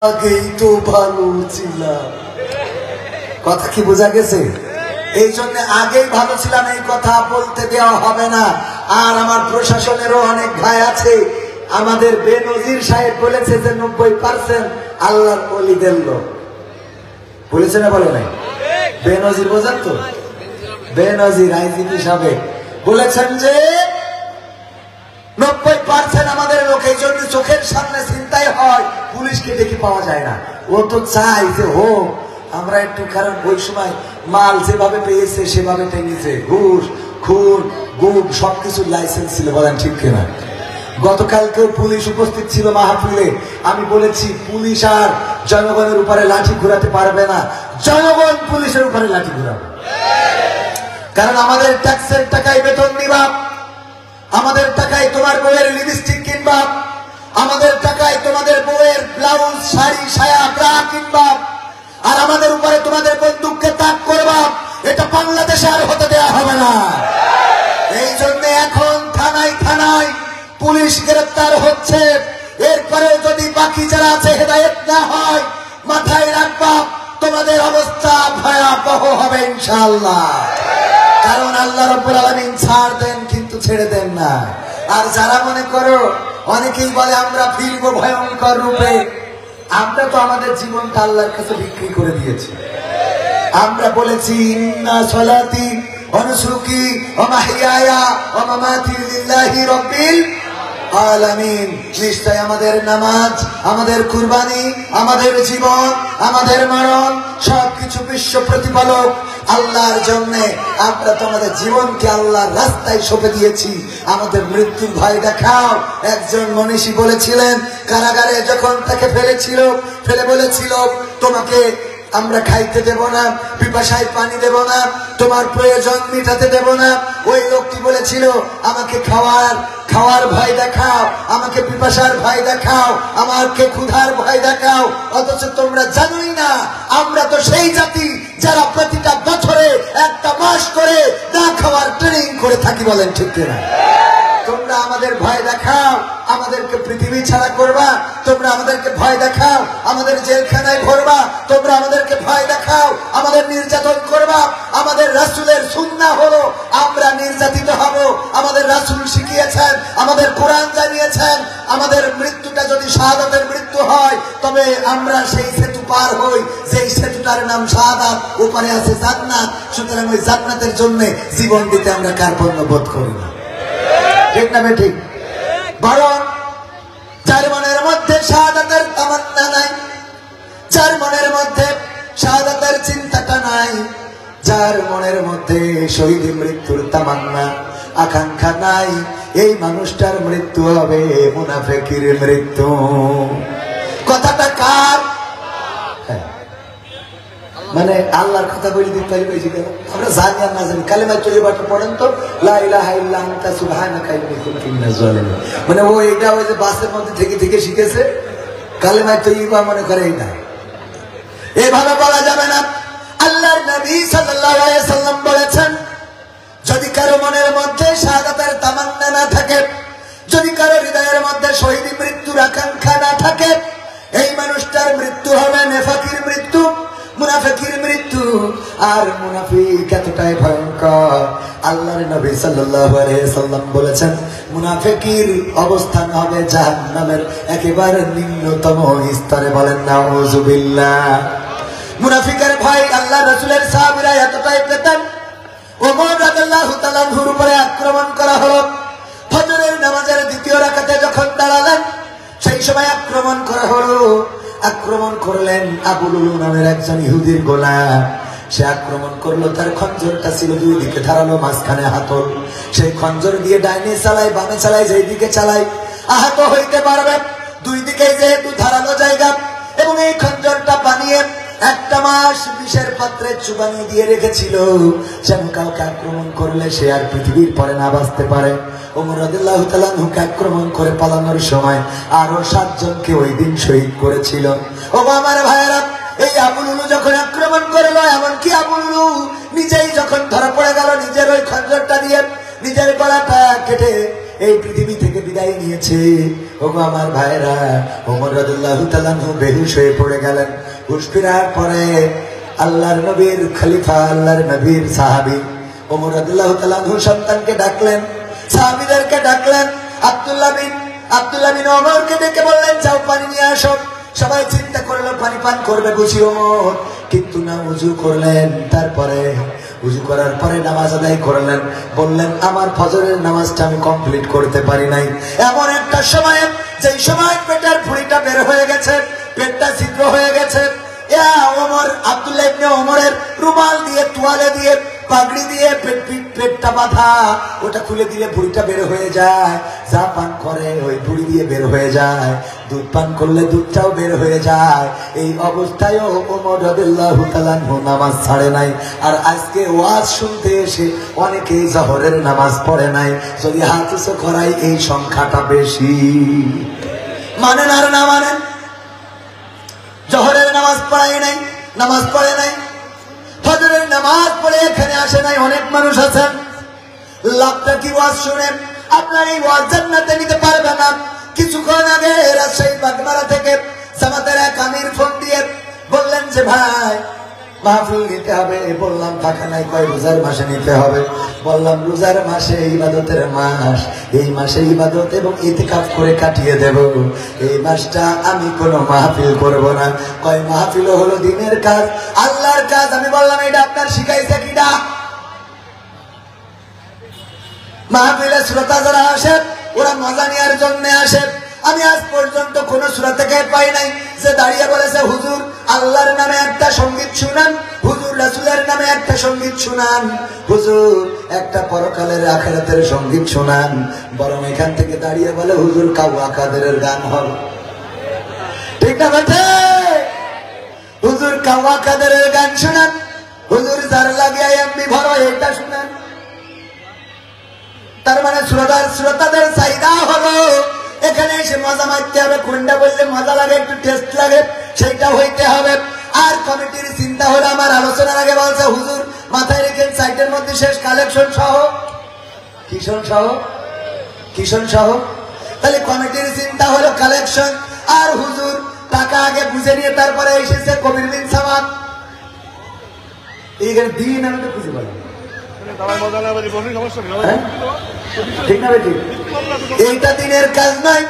আগেই তো ভালো ছিলাম। কথা কি বোঝা গেছে? এই জন্য আগেই ভালো ছিলাম এই কথা বলতে দেওয়া হবে না। আর আমার প্রশাসনেরও অনেক ভাই আছে। আমাদের বেনজির সাহেব বলেছে যে 90% আল্লাহর ওলিদের লোক। বলেছে না বলে নাই? বেনজির বোঝেন তো? বেনজির আইজিপি সাহেব বলেছেন যে 90% আমাদের লোক। এই জন্য চোখের সামনে চিন্তাই হয়, পুলিশকে ডেকে পাওয়া যায় না। ও তো চাই যে হোক আমরা একটু, কারণ ওই সময় মাল যেভাবে পেয়েছে সেভাবে টেনেছে, ঘুষ খুন গুম সবকিছুর লাইসেন্স ছিল। বলেন ঠিক কিনা? গতকালকেও পুলিশ উপস্থিত ছিল মাহফিলে। আমি বলেছি পুলিশ আর জনগণের উপরে লাঠি ঘুরাতে পারবে না, জনগণ পুলিশের উপরে লাঠি ঘুরাবে। কারণ আমাদের ট্যাক্সের টাকায় বেতন দিবা, আমাদের টাকায় তোমার বউয়ের লিপস্টিক কিনবা, আমাদের টাকায় তোমাদের বউয়ের ব্লাউজ শাড়ি সায়া ব্রা কিনবা, আর আমাদের উপরে তোমাদের বন্দুককে তাক করবা। এটা বাংলাদেশে আর হতে দেওয়া হবে না। এই জন্য এখন থানায় থানায় পুলিশ গ্রেফতার হচ্ছে। এরপরে যদি বাকি যারা আছে হেদায়েত না হয়, মাথায় রাখবা তোমাদের অবস্থা ভয়াবহ হবে ইনশাআল্লাহ। কারণ আল্লাহ রাব্বুল আলামিন ছাড় দেন কিন্তু ছেড়ে দেন না। আর যারা মনে করো, অনেকেই বলে আমরা ফিরবো ভয়ঙ্কর রূপে, আমরা তো আমাদের জীবনটা আল্লাহর কাছে বিক্রি করে দিয়েছি। আমরা বলেছি ইন্না সলাতি ওয়া নুসুকি ওয়া মাহইয়ায়া ওয়া মামাতি লিল্লাহি রাব্বিল আলামিন। নিশ্চয় আমাদের নামাজ, আমাদের কুরবানি, আমাদের জীবন, আমাদের মরণ সবকিছু বিশ্ব প্রতিপালক আল্লাহর জন্য। আমরা তো আমাদের জীবনকে আল্লাহর রাস্তায় সঁপে দিয়েছি। আমাদের মৃত্যুর ভয় দেখাও। একজন মনীষী বলেছিলেন, কারাগারে যখন তাকে ফেলে বলেছিল তোমাকে আমরা খাইতে দেব না, পিপাসায় পানি দেব না, তোমার প্রয়োজন মিটাতে দেব না। ওই লোকটি বলেছিল আমাকে খাওয়ার ভয় দেখাও, আমাকে পিপাসার ভয় দেখাও, আমাকে ক্ষুধার ভয় দেখাও। অথচ তোমরা জানোই না আমরা তো সেই জাতি যারা প্রতিটা বছরে একটা মাস করে না খাওয়ার ট্রেনিং করে থাকি। বলেন ঠিক কিনা? তোমরা আমাদের ভয় দেখাও, আমাদেরকে পৃথিবী ছাড়া করবা। তোমরা আমাদেরকে ভয় দেখাও, আমাদের জেলখানায় ভরবা। তোমরা আমাদেরকে ভয় দেখাও, আমাদের নির্যাতন করবা। আমাদের রাসূলের সুন্নাহ হলো আমরা নির্যাতিত হব। আমাদের রাসূল শিখিয়েছেন, আমাদের কোরআন জানিয়েছেন, আমাদের মৃত্যুটা যদি শাহাদাতের মৃত্যু হয় তবে আমরা সেই সেতু পার হই, যেই সেতুটার নাম শাহাদাত, উপরে আছে জান্নাত। সুতরাং ওই জান্নাতের জন্য জীবন দিতে আমরা কার্পণ্য বোধ করি না। ঠিক না ঠিক? বরং যার মনের মধ্যে শাহাদাতের তামান্না নাই, যার মনের মধ্যে শাহাদাতের চিন্তাটা নাই, যার মনের মধ্যে শহীদ মৃত্যুর তামান্না আকাঙ্ক্ষা নাই, এই মানুষটার মৃত্যু হবে মুনাফিকের মৃত্যু। কথাটা কার? মানে আল্লাহর কথা বলে দিতে পারি বেশি কেন? আমরা জানি আর না জানি কালেমা তৈয়বাটা পড়েন তো, লা ইলাহা ইল্লা আনতা সুবহানাকা ইন্নী কুনতু মিনাজ জালিমিন। মানে ও এটা ওই যে বাসের মধ্যে থেকে শিখেছে কালেমা তৈয়বা, মনে করে এটা এভাবে বলা যাবে না। আল্লাহর নবী সাল্লাল্লাহু আলাইহি সাল্লাম বলেছেন, যদি কারো মনের মধ্যে শাহাদাতের তামান্না না থাকে, যদি কারো হৃদয়ের মধ্যে শহীদ মৃত্যুর আকাঙ্ক্ষা না থাকে, এই মানুষটার মৃত্যু হবে নেফাকির মৃত্যু, মুনাফিকের মৃত্যু। আর মুনাফিক এতটাই ভয়ঙ্কর, আল্লাহর নবী সাল্লাল্লাহু আলাইহি সাল্লাম বলেছেন মুনাফিকের অবস্থান হবে জাহান্নামের একেবারে নিম্নতম স্তরে। বলেন নাউযুবিল্লাহ। মুনাফিকের ভয় আল্লাহ রাসূলের সাহাবীরা এতটাই পেতেন, ওমর রাদিয়াল্লাহু তাআলা আনহুর উপরে আক্রমণ করা হলো। ফজরের নামাজের দ্বিতীয় রাকাতে যখন দাঁড়ালেন, সেই সময় আক্রমণ করা হলো। আক্রমণ করলেন আবু লুলু নামের একজন ইহুদির গোলাম। সে আক্রমণ করলো, তার খঞ্জরটা ছিল দুই দিকে ধারালো, মাঝখানে হাতল। সেই খঞ্জর দিয়ে ডাইনে চালায় বামে চালায়, যেই দিকে চালায় আহত হইতে পারবে। দুই দিকে যেহেতু ধারালো জায়গা, এবং এই খঞ্জরটা বানিয়ে একটা মাস বিষের পাত্রে চুবানি দিয়ে রেখেছিল, যেন কাউকে আক্রমণ করলে সে আর পৃথিবীর পরে না বাঁচতে পারে। ওমর রাদিয়াল্লাহু তাআলা আনহুকে আক্রমণ করে পালানোর সময় আরো 7 জনকে ওই দিন শহীদ করেছিল। ও আমার ভাইয়েরা, এই আবু লুলু যখন আক্রমণ করলো, এমনকি আবু লুলু নিজেই যখন ধরা পড়ে গেল, নিজের ওই খঞ্জরটা দিয়ে নিজের গলাটা কেটে এই পৃথিবী থেকে বিদায় নিয়েছে। ওগো আমার ভাইরা, ওমর রাদিয়াল্লাহু তাআলা আনহু বেহুশ হয়ে পড়ে গেলেন। হুশ ফেরার পরে আল্লাহর নবীর খলিফা, আল্লাহর নবীর সাহাবী ওমর রাদিয়াল্লাহু তাআলা আনহু সন্তানকে ডাকলেন, সাহাবীদেরকে ডাকলেন। আব্দুল্লাহ বিন ওমরকে ডেকে বললেন, যাও পানি নিয়ে আসো। সবাই চিন্তা করলো পানি পান করবে বুঝি ওমর, কিন্তু না, উযু করলেন। তারপরে উযু করার পরে নামাজ আদায় করলেন। বললেন, আমার ফজরের নামাজটা আমি কমপ্লিট করতে পারি নাই। এমন একটা সময়, যেই সময় পেটের ফুঁড়িটা বের হয়ে গেছে, পেটটা ছিদ্র হয়ে গেছে, ওমর, আব্দুল্লাহ ইবনে ওমরের রুমাল দিয়ে, তোয়ালে দিয়ে, পাগড়ি দিয়ে পেটটা বাঁধা, ওটা খুলে দিলে বুড়িটা বের হয়ে যায়। যা পান করে ওই বুড়ি দিয়ে বের হয়ে যায়, দুধ পান করলে দুধটাও বের হয়ে যায়। এই অবস্থায়ও ওমর রাদিয়াল্লাহু তাআলা আনহু নামাজ ছাড়ে নাই। আর আজকে ওয়াজ শুনতে এসে অনেকেই জোহরের নামাজ পড়ে নাই। যদি হাত উঁচু করাই, এই সংখ্যাটা বেশি। মানেন আর না মানেন, জোহরের নামাজ পড়াই নাই, নামাজ পড়ে নাই, ফজরের নামাজ পড়ে এখানে আসে নাই। অনেক মানুষ আছেন, লাভটা কি ওয়াজ শুনেন, আপনার এই ওয়াজ জান্নাতে নিতে পারবে না। কিছুক্ষণ আগে রাজশাহী বাগমারা থেকে জামাতের এক আমির ফোন দিয়ে বললেন যে ভাই মাহফিল নিতে হবে। বললাম টাকা নাই, কয় রোজার মাসে নিতে হবে। বললাম রোজার মাসে ইবাদতের মাস, এই মাসে ইবাদত এবং ইতিকাফ করে কাটিয়ে দেব, এই মাসটা আমি কোনো মাহফিল করব না। কয় মাহফিল হলো দিনের কাজ, আল্লাহর কাজ। আমি বললাম, এটা আপনার শিখাইছে কিনা? মাহফিলে শ্রোতা যারা আসে, ওরা মজা নেওয়ার জন্য আসে। আমি আজ পর্যন্ত কোন সূরা থেকে পাই নাই যে দাঁড়িয়ে বলেছে, হুজুর আল্লাহর নামে একটা সঙ্গীত শুনান, হুজুর রাসূলের নামে একটা সঙ্গীত শুনান, হুজুর একটা পরকালের আখিরাতের সঙ্গীত শুনান। বরং এখান থেকে দাঁড়িয়ে বলে, হুজুর কাওয়া কাদেরের গান হবে। ঠিক না বেটে? হুজুর কাওয়া কাদেরের গান শুনান, হুজুর যার লাগিয়ে এমনি ভরো এটা শুনান। তার মানে শ্রোতাদের চাহিদা হলো এখানে এসে মজা মারতে হবে। কোনটা বললে মজা লাগে, একটু টেস্ট লাগে, সেইটা হইতে হবে। আর কমিটির চিন্তা হলো, আমার আলোচনার আগে বলছে, হুজুর মাথায় রেখে সাইটের মধ্যে শেষ কালেকশন সহ, কিশোর সহ। তাহলে কমিটির চিন্তা হলো কালেকশন, আর হুজুর টাকা আগে বুঝে নিয়ে তারপরে এসেছে কবির বিন সামাদ। এইখানে দিন আমি তো খুঁজে পাই, ঠিক না বেটি? এইটা দিনের কাজ নয়।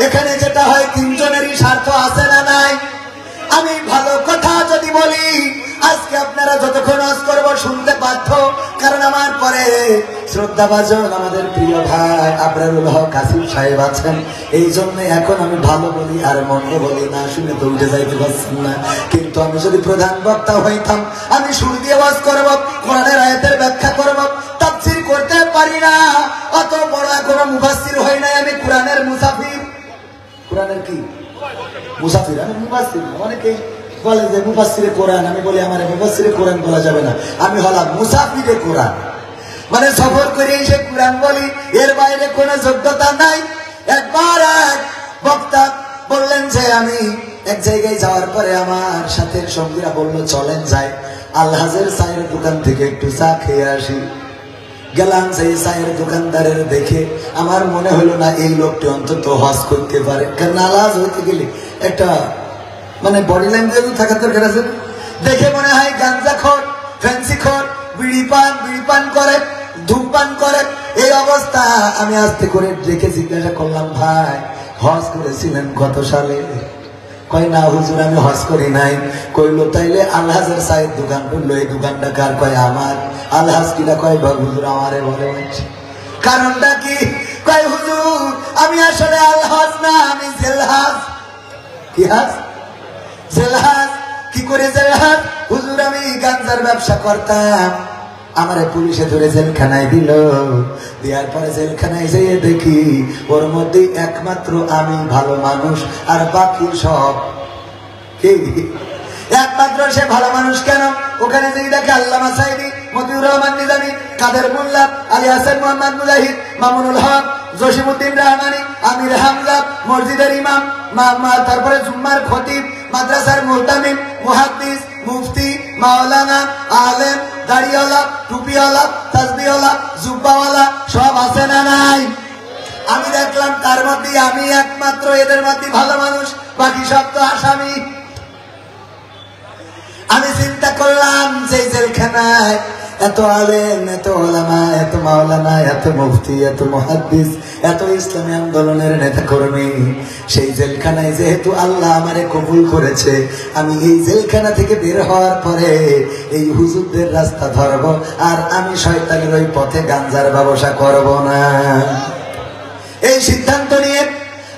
এখানে যেটা হয়, তিনজনেরই স্বার্থ আছে না নাই? আমি ভালো কথা যদি বলি, আজকে আপনারা যতক্ষণ ওয়াজ করব শুনতে বাধ্য। কারণ আমার পরে শ্রদ্ধাভাজন আমাদের প্রিয় ভাই আবরারুল হক আসিফ সাহেব আছেন। এই জন্য এখন আমি ভালো বলি আর মন্দ বলি না, শুনে তো উঠে যাইতে পারছেন না। কিন্তু আমি যদি প্রধান বক্তা হইতাম, আমি সুর দিয়ে ওয়াজ করব, কোরআনের আয়াতের ব্যাখ্যা করব, তাফসীর করতে পারি না। অত বড় এখনো মুফাসসির হই নাই, আমি কোরআনের মুসাফির। কোরআনের কি মুসাফির? আমি মুফাসসির। অনেকে বলে যে মুফাসসিরে কোরআন, আমি বলি আমার মুফাসসিরে কোরআন বলা যাবে না, আমি হলাম মুসাফিরে কোরআন। মানে সফর করে এসে কোরআন বলি, এর বাইরে কোনো যোগ্যতা নাই। একবার এক বক্তা বললেন যে আমি এক জায়গায় যাওয়ার পরে আমার সাথে সঙ্গীরা বললো, চলেন যাই আলহাজের চায়ের দোকান থেকে একটু চা খেয়ে আসি। গেলাম, সেই চায়ের দোকানদারের দেখে আমার মনে হলো না এই লোকটি অন্তত হজ করতে পারে। কারণ আলহাজ হইতে গেলে একটা মানে বডি ল্যাঙ্গুয়েজ থাকার দরকার আছে। দেখে মনে হয় গাঞ্জাখোর, ফ্যান্সিখোর, বিড়ি পান করে, ধূমপান করে। এই অবস্থা আমি আস্তে করে দেখে জিজ্ঞাসা করলাম, ভাই হজ করেছিলেন কত সালে? কয় না হুজুর আমি হজ করি নাই। কইলো তাইলে আলহাজের চায়ের দোকান করলো, এই দোকানটা কার? কয় আমার। আলহাজ কিনা? কয় হুজুর আমারে বলে। কারণটা কি? কয় হুজুর আমি আসলে আলহাজ না, আমি জেলহাজ। কি হাজ? জেলহাজ। কি করে জেলহাজ? হুজুর আমি গাঞ্জার ব্যবসা করতাম, আমারে পুলিশে ধরে জেলখানায় দিল। দেওয়ার পরে জেলখানায় যেয়ে দেখি ওর মধ্যে একমাত্র আমি ভালো মানুষ, আর বাকি সব কি? একমাত্র সে ভালো মানুষ। কেন? ওখানে যেই দেখে আল্লামা সাইদি, মতিউর রহমান নিজামী, কাদের মোল্লা, আলী হাসান মোহাম্মদ মুজাহিদ, মামুনুল হক, জসিমউদ্দিন রহমানী, আমির হামজা, মসজিদের ইমাম, তারপরে জুম্মার খতিব, মাদ্রাসার মুহতামিম, মুহাদ্দিস, মুফতি, মাওলানা, আলেম, দাড়িওয়ালা, টুপিওয়ালা, তাসবিহওয়ালা, জুব্বাওয়ালা সব আছে না নাই? আমি দেখলাম তার মধ্যে আমি একমাত্র এদের মধ্যে ভালো মানুষ, বাকি সব তো আসামি। আমি চিন্তা করলাম যে জেলখানায় এত আলেম, এত ওলামা, এত মাওলানা, এত মুফতি, এত মুহাদ্দিস, এত ইসলামী আন্দোলনের নেতা কর্মী, সেই জেলখানায় যেহেতু আল্লাহ আমারে কবুল করেছে, আমি এই জেলখানা থেকে বের হওয়ার পরে এই হুজুরদের রাস্তা ধরবো, আর আমি শয়তানের ওই পথে গাঞ্জার ব্যবসা করব না। এই সিদ্ধান্ত নিয়ে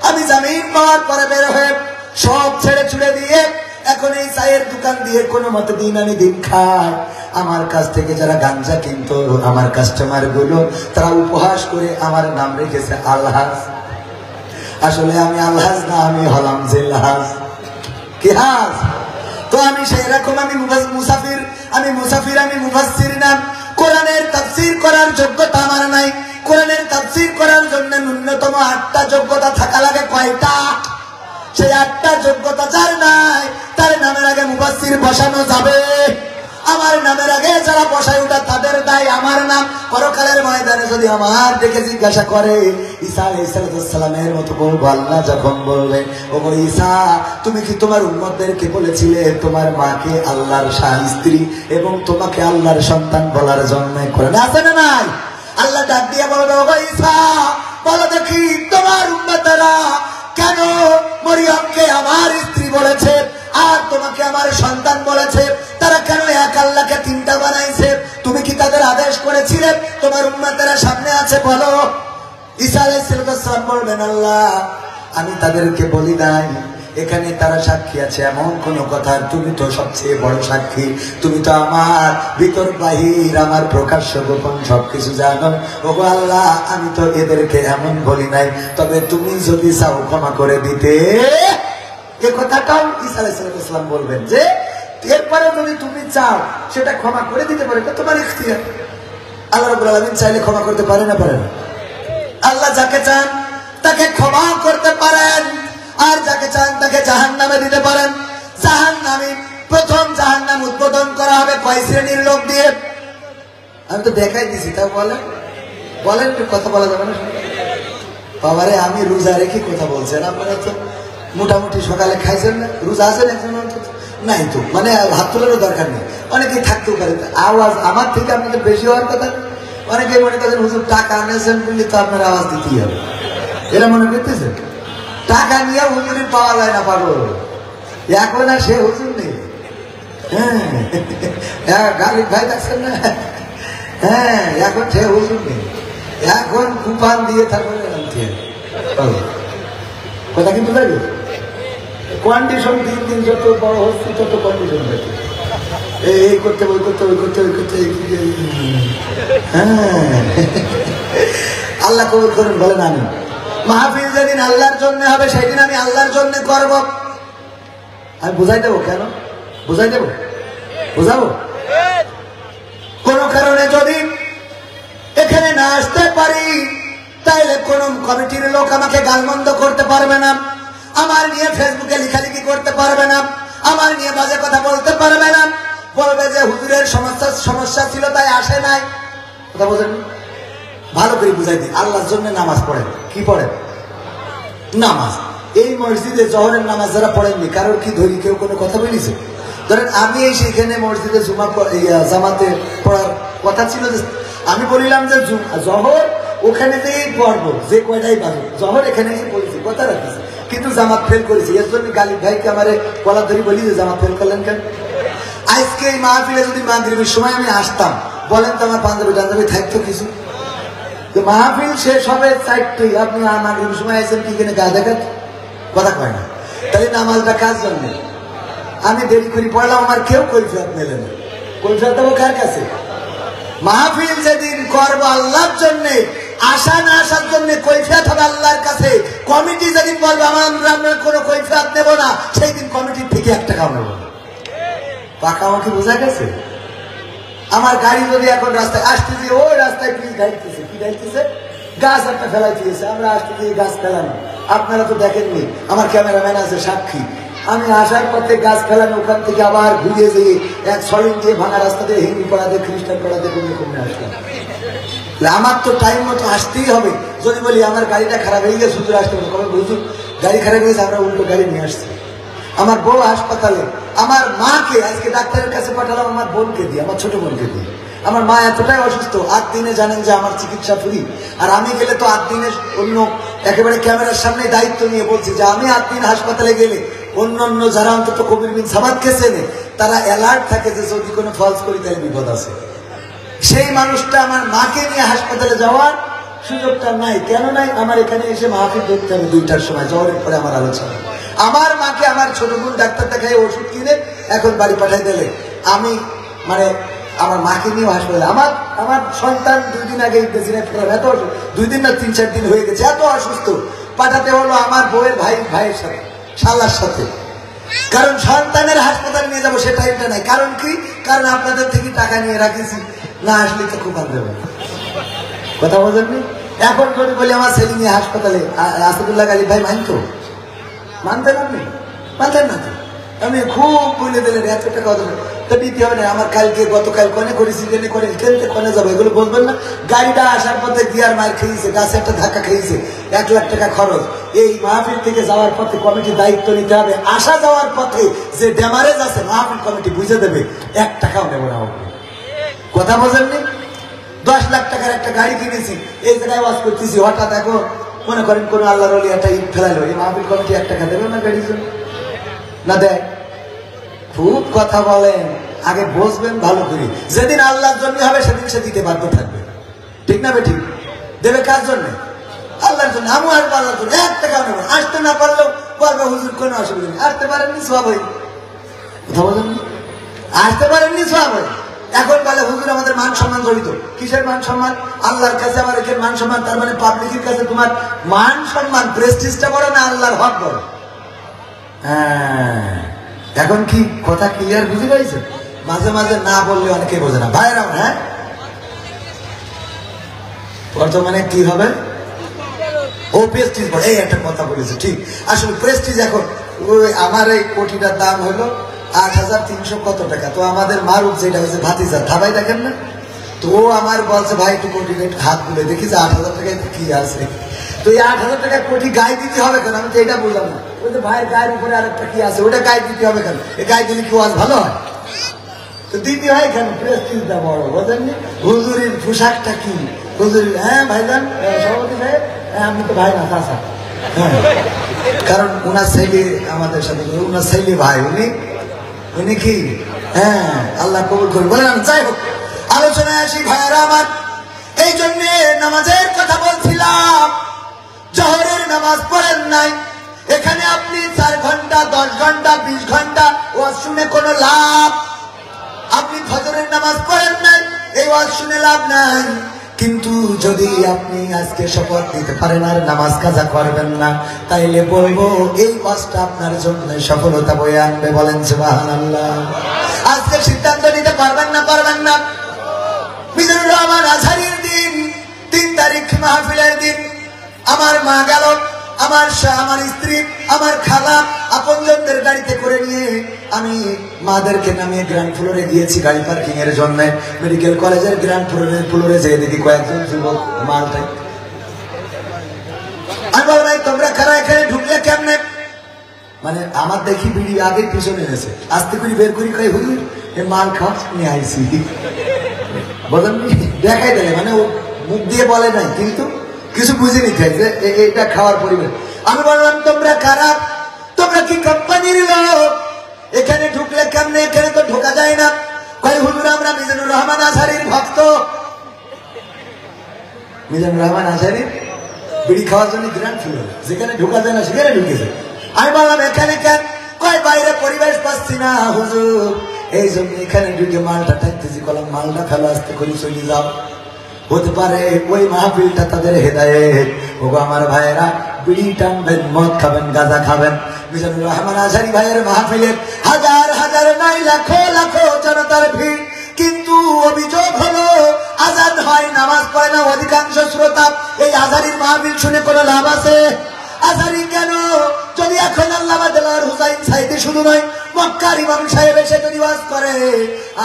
আমি জামিন পাওয়ার পরে বের হয়ে সব ছেড়ে ছুড়ে দিয়ে এখন এই চায়ের দোকান দিয়ে কোনো মতে দিন আমি দিন খাই। আমার কাছ থেকে যারা গাঞ্জা কিনতো, আমার কাস্টমার গুলো, তারা উপহাস করে আমার নাম রেখেছে আলহাজ। আসলে আমি আলহাজ না, আমি হলাম জেলহাজ। কি হাজ? তো আমি সেই রকম, আমি মুসাফির, আমি মুফাসসির না। কোরআনের তাফসীর করার যোগ্যতা আমার নাই। কোরআনের তাফসীর করার জন্য ন্যূনতম 8টা যোগ্যতা থাকা লাগে। কয়টা? সেই 8টা যোগ্যতা যার নাই, তার নামের আগে মুফাসসির বসানো যাবে। আমার নামের আগে যারা বসায় ওটা তাদের দায়, আমার নাম। পরকালের ময়দানে যদি আমার দেখে জিজ্ঞাসা করে, ঈসা আলাইহিস সালামের মতো বলবো, আল্লাহ যখন বলবে, ও ঈসা, তুমি কি তোমার উম্মতদেরকে বলেছিলে তোমার মাকে আল্লাহর শাহী স্ত্রী এবং তোমাকে আল্লাহর সন্তান বলার জন্য কোরআনে আছে না নাই? আল্লাহ ডাক দিয়ে বলবে, ও ঈসা, বলো দেখি তোমার উম্মতেরা কেন মরিয়মকে আমার স্ত্রী বলেছে আর তোমাকে আমার সন্তান বলেছে? তারা কেন এক আল্লাহকে 3টা বানাইছে? তুমি কি তাদের আদেশ করেছিলে? তোমার উম্মতেরা সামনে আছে, বলো। ঈসা আলাইহিস সালাম বলবেন, আল্লাহ আমি তাদেরকে বলি নাই। এখানে তারা সাক্ষী আছে এমন কোন কথা, তুমি তো সবচেয়ে বড় সাক্ষী। তুমি তো আমার ভিতর বাহির, আমার প্রকাশ্য গোপন সবকিছু জানো। ওগো আল্লাহ, আমি তো এদেরকে এমন বলি নাই, তবে তুমি যদি চাও ক্ষমা করে দিতে। এ কথাটাও ঈসা আলাইহিস সালাম বলবেন যে এরপরে যদি তুমি চাও সেটা ক্ষমা করে দিতে পারে, তোমার ইখতিয়ার। আল্লাহ রাব্বুল আলামিন চাইলে ক্ষমা করতে পারে না, পারে না? আল্লাহ যাকে চান তাকে ক্ষমা করতে পারেন, আর যাকে চান তাকে জাহান্নামে দিতে পারেন। জাহান্নামে প্রথম জাহান্নাম উদ্বোধন করা হবে কয় শ্রেণীর লোক দিয়ে? আমি তো দেখাই দিছি, তা বলেন বলেন, কথা বলা যাবে না? বাবারে, আমি রোজা রেখে কথা বলছেন, আপনারা তো মোটামুটি সকালে খাইছেন না? রোজা আছেন একজন অন্তত? নাই তো, মানে হাত তোলারও দরকার নেই। অনেকেই থাকতেও পারে, আওয়াজ আমার থেকে আপনাদের বেশি হওয়ার কথা। অনেকেই মনে করেন হুজুর টাকা আনেছেন বললে তো আপনার আওয়াজ দিতেই হবে, এরা মনে করতেছেন। টাকা নিয়ে হুজুরি পাওয়া যায় না, পাবো এখন আর সে হুজুর নেই। হ্যাঁ, গালিব ভাই দেখছেন না? হ্যাঁ, এখন সে হুজুর নেই, এখন কুপান দিয়ে থাকবে। কথা কিন্তু লাগে, কন্ডিশন দিন দিন যত বড় হচ্ছে তত কন্ডিশন থাকে। এই করতে, ওই করতে, ওই করতে, ওই করতে। হ্যাঁ, আল্লাহ কবুল করুন, বলেন আমি। মাহফিল যেদিন আল্লাহর জন্য হবে সেদিন আমি আল্লাহর জন্য করব। আমি বুঝাই দেবো, কেন বুঝাই দেবো? বুঝাবো। কোন কারণে যদি এখানে না আসতে পারি, তাইলে কোন কমিটির লোক আমাকে গালমন্দ করতে পারবে না, আমার নিয়ে ফেসবুকে লেখালেখি করতে পারবে না, আমার নিয়ে বাজে কথা বলতে পারবে না। বলবে যে হুজুরের সমস্যা ছিল তাই আসে নাই। কথা বোঝেন? ভালো করে বুঝাই দিই। আল্লাহর জন্য নামাজ পড়েন। কি পড়েন? নামাজ। এই মসজিদে জোহরের নামাজ যারা পড়েননি, কারোর কি ধরি কেউ কোনো কথা বলেছে? ধরেন আমি এই সেখানে মসজিদে জামাতে পড়ার কথা ছিল, যে আমি বলিলাম যে জোহর ওখানে যেই পড়বো, যে কয়টাই বাজে জোহর এখানে এসে পড়েছি, কথা রাখিস, কিন্তু জামাত ফেল করেছি। এর জন্য গালিব ভাইকে আমার কলা ধরি বলি যে জামাত ফেল করলেন কেন? আজকে এই মাহফিলে যদি মাগরিবের সময় আমি আসতাম, বলেন তো আমার পাঞ্জাবি থাকতো কিছু? মাহফিল শেষ হবে 4টায়, আপনি মাগরিবের সময় আসেন কি কিনে গা দেখাত? কথা কয় না। তাহলে নামাজটা কাজ জানবে। আমি দেরি করে পড়লাম, আমার কেউ কৈফিয়ত মেলে না। কৈফিয়ত দেবো কার কাছে? মাহফিল যেদিন করবো আল্লাহর জন্য, আসা না আসার জন্য কৈফিয়ত হবে আল্লাহর কাছে। কমিটি যেদিন বলবে আমরা কোনো কৈফিয়ত নেব না, সেই দিন কমিটির থেকে 1 টাকাও নেব না। পাকামাকি বোঝা গেছে? আমার গাড়ি যদি এখন রাস্তায় আসতেছি, ওই রাস্তায় প্লিজ গাড়িতেছে, কি গাড়িতেছে? গাছ একটা ফেলাই দিয়েছে, আমরা আসতেছি গাছ ফেলানো। আপনারা তো দেখেননি, আমার ক্যামেরাম্যান আছে সাক্ষী। আমি আসার পথে গাছ ফেলানো, ওখান থেকে আবার ঘুরিয়ে যেয়ে এক সলিং দিয়ে ভাঙা রাস্তা দিয়ে হিন্দু পাড়া দিয়ে খ্রিস্টান পাড়া দিয়ে কমে আসলাম। আমার তো টাইম মতো আসতেই হবে। যদি বলি আমার গাড়িটা খারাপ হয়ে গেছে, হুজুর আসতে হবে, কবে হুজুর গাড়ি খারাপ হয়ে গেছে, আমরা উল্টো গাড়ি নিয়ে আসছি। আমার বউ হাসপাতালে, আমার মাকে আজকে ডাক্তারের কাছে পাঠালাম, আমার বোনকে দিয়ে, আমার ছোট বোনকে দিয়ে। আমার মা এতটাই অসুস্থ, 8 দিনে জানেন যে আমার চিকিৎসা ফ্রি। আর আমি গেলে তো 8 দিনের অন্য একেবারে ক্যামেরার সামনে দায়িত্ব নিয়ে বলছি যে আমি 8 দিন হাসপাতালে গেলে অন্য যারা অন্তত কবির বিন সামাদকে চেনে তারা অ্যালার্ট থাকে যে যদি কোনো ফলস করি তাহলে বিপদ আছে। সেই মানুষটা আমার মাকে নিয়ে হাসপাতালে যাওয়ার সুযোগটা নাই। কেন নাই? আমার এখানে এসে মাহফিল ধরতে হবে 2টার সময়, জহরের পরে আমার আলোচনা। আমার মাকে আমার ছোট বোন ডাক্তার দেখাই ওষুধ কিনে এখন বাড়ি পাঠাই দিলে আমি মানে আমার মাকে নিয়ে হাসপাতালে। আমার সন্তান 2 দিন আগে এত 2 দিন না 3-4 দিন হয়ে গেছে, এত অসুস্থ, পাঠাতে হলো আমার বউয়ের ভাইয়ের সাথে, শালার সাথে। কারণ সন্তানের হাসপাতালে নিয়ে যাবো সে টাইমটা নাই। কারণ কি? কারণ আপনাদের থেকে টাকা নিয়ে রাখিছি, না আসলে তো খুব ভালো হবে। কথা বোঝেননি? এখন যদি বলি আমার ছেলে নিয়ে হাসপাতালে, আসাদুল্লাহ গালিব ভাই মানতেন আপনি? মানতেন না তো? আমি খুব বলে দিলেন এত টাকা তো দিতে হবে না। আমার গতকাল কনে করেছি, কেনতে কনে যাবো এগুলো বলবেন না। গাড়িটা আসার পথে গিয়ার মার খেয়েছে, গাছে একটা ধাক্কা খেয়েছে, 1 লাখ টাকা খরচ। এই মাহফিল থেকে যাওয়ার পথে কমিটি দায়িত্ব নিতে হবে। আসা যাওয়ার পথে যে ড্যামারেজ আছে মাহফিল কমিটি বুঝে দেবে, 1 টাকাও নেব না। কথা বোঝেননি? 10 লাখ টাকার একটা গাড়ি কিনেছি, এই জায়গায় ওয়াজ করতেছি, হঠাৎ এখন মনে করেন কোন আল্লাহর ওলি একটা ইট ফেলাইলো, এই মাহফিল কমিটি 1 টাকা দেবে না গাড়ির জন্য? না দেয়। খুব কথা বলেন, আগে বসবেন ভালো করে। যেদিন আল্লাহর জন্য হবে সেদিন সে দিতে বাধ্য থাকবে, ঠিক না বেঠিক? দেবে কার জন্য? আল্লাহর জন্য। আমি আসবো আল্লাহর জন্য, 1 টাকাও নেব। আসতে না পারলেও বলবে হুজুর কোনো অসুবিধা নেই, আসতে পারেননি সব হই। কথা বলেন, আসতে পারেননি সব হই। এখন বলে হুজুর আমাদের মান সম্মান জড়িত। কিসের মান সম্মান? আল্লাহর কাছে আমার এখানে মান সম্মান, তার মানে পাবলিকের কাছে তোমার মান সম্মান প্রেস্টিজটা বড় না আল্লাহর হক বড়? হ্যাঁ, এখন কি কথা ক্লিয়ার বুঝে পাইছে? মাঝে মাঝে না বললে অনেকে বোঝে না ভাইরা। হ্যাঁ, বর্তমানে কি হবে? ও প্রেস্টিজ বড়, এই একটা কথা বলেছে ঠিক। আসলে প্রেস্টিজ এখন ওই আমার এই কোটিটার দাম হলো 8,300 কত টাকা। তো আমাদের মারুফ যেটা হয়েছে ভাতিজা থাবাই দেখেন না, তো আমার বলছে ভাই একটু কোটিটা একটু হাত তুলে দেখি যে 8,000 টাকায় কি আছে। তো এই 8,000 টাকা কোটি গায়ে দিতে হবে কেন? আমি তো এটা বুঝলাম না। ওই যে ভাইয়ের গায়ের উপরে আরেকটা কি আছে, ওটা গায়ে দিতে হবে কেন? এই গায়ে দিলে কি আজ ভালো হয়? তো দিতে হয় কেন? প্রেস্টিজটা বড়, বোঝেননি? হুজুরের পোশাকটা কি হুজুরের? হ্যাঁ ভাইজান সভাপতি সাহেব, আমি তো ভাই না চাচা। হ্যাঁ, কারণ ওনার ছেলে আমাদের সাথে, ওনার ছেলে ভাই, উনি কি? হ্যাঁ, আল্লাহ কবুল করুন। বলেন যাই হোক, আলোচনায় আসি ভাইয়ারা আমার। এই জন্য নামাজের কথা বলছিলাম। জোহরের নামাজ পড়েন নাই, এখানে আপনি 4 ঘন্টা 10 ঘন্টা 20 ঘন্টা ওয়াজ শুনে কোনো লাভ। আপনি ফজরের নামাজ পড়েন নাই, এই ওয়াজ শুনে লাভ নাই। কিন্তু যদি আপনি আজকে শপথ নিতে পারেন আর নামাজ কাজা করবেন না, তাইলে বলবো এই ওয়াজটা আপনার জন্য সফলতা বয়ে আনবে। বলেন সুবহানাল্লাহ। আজকে সিদ্ধান্ত নিতে পারবেন না? মিজানুর রহমান আজহারীর দিন 3 তারিখ মাহফিলের দিন, আমার মা গেল, আমার স্ত্রী, আমার খালা, আপনজনদের গাড়িতে করে নিয়ে আমি মাদেরকে নামিয়ে গ্রাউন্ড ফ্লোরে গিয়েছি গাড়ি পার্কিং এর জন্য। মেডিকেল কলেজের গ্রাউন্ড ফ্লোরে যেয়ে দেখি কয়েকজন যুবক মালটাই। আমি বললাম তোমরা কারা এখানে ঢুকলে কেমনে? মানে আমার দেখি বিড়ি আগে পিছনে এসে আস্তে করে বের করি, কই হুজুর এ মাল খাওয়া নিয়ে আইছি। বলেন দেখাই দেয়, মানে ও মুখ দিয়ে বলে নাই কিন্তু কিছু বুঝে নিতে হয় যে এটা খাওয়ার পরিবেশ। আমি বললাম তোমরা কারা? তোমরা কি কোম্পানির লোক? এখানে ঢুকলে কেমনে? এখানে তো ঢোকা যায় না। কই হুজুর আমরা মিজানুর রহমান আজহারীর ভক্ত। মিজানুর রহমান আজহারীর বিড়ি খাওয়ার জন্য গ্রান্ড ফ্লোর, যেখানে ঢোকা যায় না সেখানে ঢুকেছে। আমি বললাম এখানে কেন? কয় বাইরে পরিবেশ পাচ্ছি না হুজুর, এই জন্য এখানে ঢুকে মালটা টানতেছি। কলাম মালটা ফেলো, আস্তে করে চলে যাও। হতে পারে ওই মাহফিলটা তাদের হেদায়েত। ওগো আমার ভাইয়েরা, বিড়ি টানবেন, মদ খাবেন, গাঁজা খাবেন। মিজানুর রহমান আজহারী ভাইয়ের মাহফিলের হাজার হাজার নয় লাখো লাখো জনতার ভিড়, কিন্তু অভিযোগ হলো আজান হয়, নামাজ পড়ে না অধিকাংশ শ্রোতা। এই আজহারীর মাহফিল শুনে কোনো লাভ আছে? আজারি কেন? যদি এখন আল্লামা দেলোয়ার হুসাইন সাইদি শুধু নয়, মক্কার ইমাম সাহেব এসে যদি ওয়াজ করে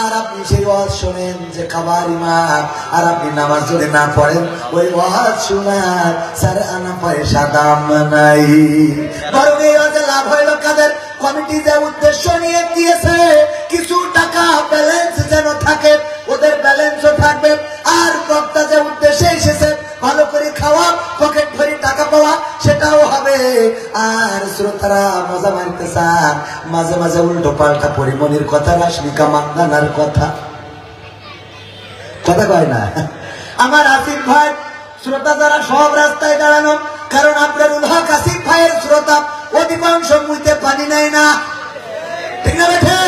আর আপনি সেই ওয়াজ শোনেন যে খাবার ইমাম, আর আপনি নামাজ যদি না পড়েন, ওই ওয়াজ শোনার স্যার আনা পয়সা দাম নাই। বরং এই ওয়াজে লাভ হইল কাদের? কমিটি যে উদ্দেশ্য নিয়ে দিয়েছে কিছু টাকা ব্যালেন্স যেন থাকে, ওদের ব্যালেন্সও থাকবে। আর বক্তা যে উদ্দেশ্যে এসেছে ভালো করে খাওয়া, পকেট ভরি টাকা পাওয়া, সেটাও হবে। আর শ্রোতারা মজা মানতে চান, মাঝে মাঝে উল্টো পাল্টা পরিমণির কথা, রাশমিকা মান্দানার কথা কয় না। আমার আসিফ ভাই শ্রোতা যারা সব রাস্তায় দাঁড়ানো, কারণ আবরারুল হক আসিফ ভাইয়ের শ্রোতা অধিকাংশ মুইতে পানি নেয় না, ঠিক না বেঠে?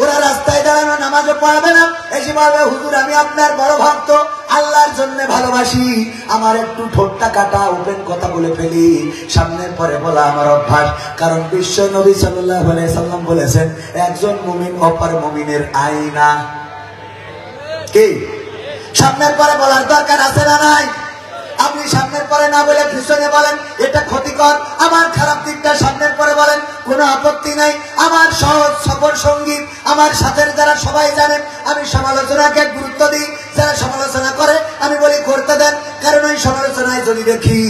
ওরা রাস্তায় দাঁড়ানো, নামাজও পড়াবে না, এসে বলবে হুজুর আমি আপনার বড় ভক্ত, আল্লাহর জন্য ভালোবাসি, আমার একটু ঠোঁটটা কাটা ওপেন কথা বলে ফেলি, সামনের পরে বলা আমার অভ্যাস। কারণ বিশ্ব নবী সাল্লাল্লাহু আলাইহি সাল্লাম বলেছেন, একজন মুমিন অপর মুমিনের আয়না। কি সামনের পরে বলার দরকার আছে না নাই? আপনি সামনের পরে না বলে পিছনে বলেন, এটা ক্ষতিকর। আমার খারাপ দিকটা সামনের পরে বলেন, কোনো আপত্তি নাই। আমার সহজ সফর সঙ্গী, আমার সাথের যারা সবাই জানেন আমি সমালোচনাকে গুরুত্ব দিই। যারা সমালোচনা করে আমি বলি করতে দেন, কারণ ওই সমালোচনায় যদি দেখি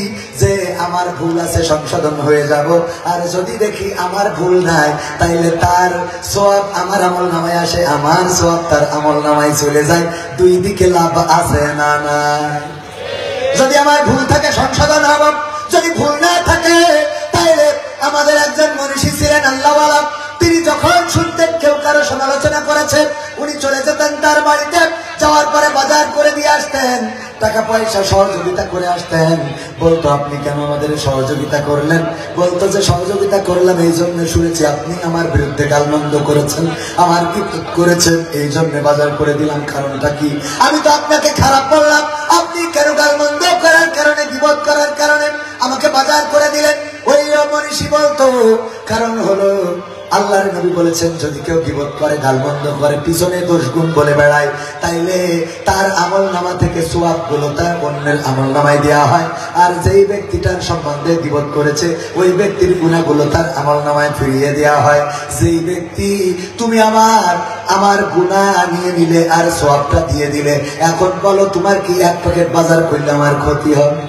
যে আমার ভুল আছে সংশোধন হয়ে যাব, আর যদি দেখি আমার ভুল নাই তাইলে তার সওয়াব আমার আমল নামায় আসে, আমার সওয়াব তার আমল নামায় চলে যায়। দুই দিকে লাভ আছে না নাই? যদি আমার ভুল থাকে সংশোধন হব, যদি ভুল না থাকে তাইলে আমাদের একজন মনীষী ছিলেন আল্লাহওয়ালা, তিনি যখন শুনতেন কেউ কারো সমালোচনা করেছে, উনি চলে যেতেন তার বাড়িতে, যাওয়ার পরে বাজার করে দিয়ে আসতেন, টাকা পয়সা সহযোগিতা করে আসতেন। বলতো আপনি কেন আমাদের সহযোগিতা করলেন? বলতো যে সহযোগিতা করলাম এই জন্য শুনেছি আপনি আমার বিরুদ্ধে গালমন্দ করেছেন, আমার কি করেছেন, এই জন্য বাজার করে দিলাম। কারণটা কি? আমি তো আপনাকে খারাপ বললাম, আপনি কেন গালমন্দ করার কারণে, বিপদ করার কারণে আমাকে বাজার করে দিলেন? ওই মনীষী বলতো কারণ হলো আল্লাহর নবী বলেছেন, যদি কেউ গীবত করে, গালমন্দ করে, পিছনে দোষ গুণ বলে বেড়ায়, তাইলে তার আমল নামা থেকে সওয়াব গুলো তার অন্যের আমল নামায় দেওয়া হয়। আর যেই ব্যক্তিটার সম্বন্ধে গীবত করেছে ওই ব্যক্তির গুনাহগুলো তার আমল নামায় ফিরিয়ে দেওয়া হয়। যেই ব্যক্তি তুমি আমার গুনাহ নিয়ে নিলে আর সওয়াবটা দিয়ে দিলে, এখন বলো তোমার কি এক প্যাকেট বাজার করলে আমার ক্ষতি হবে?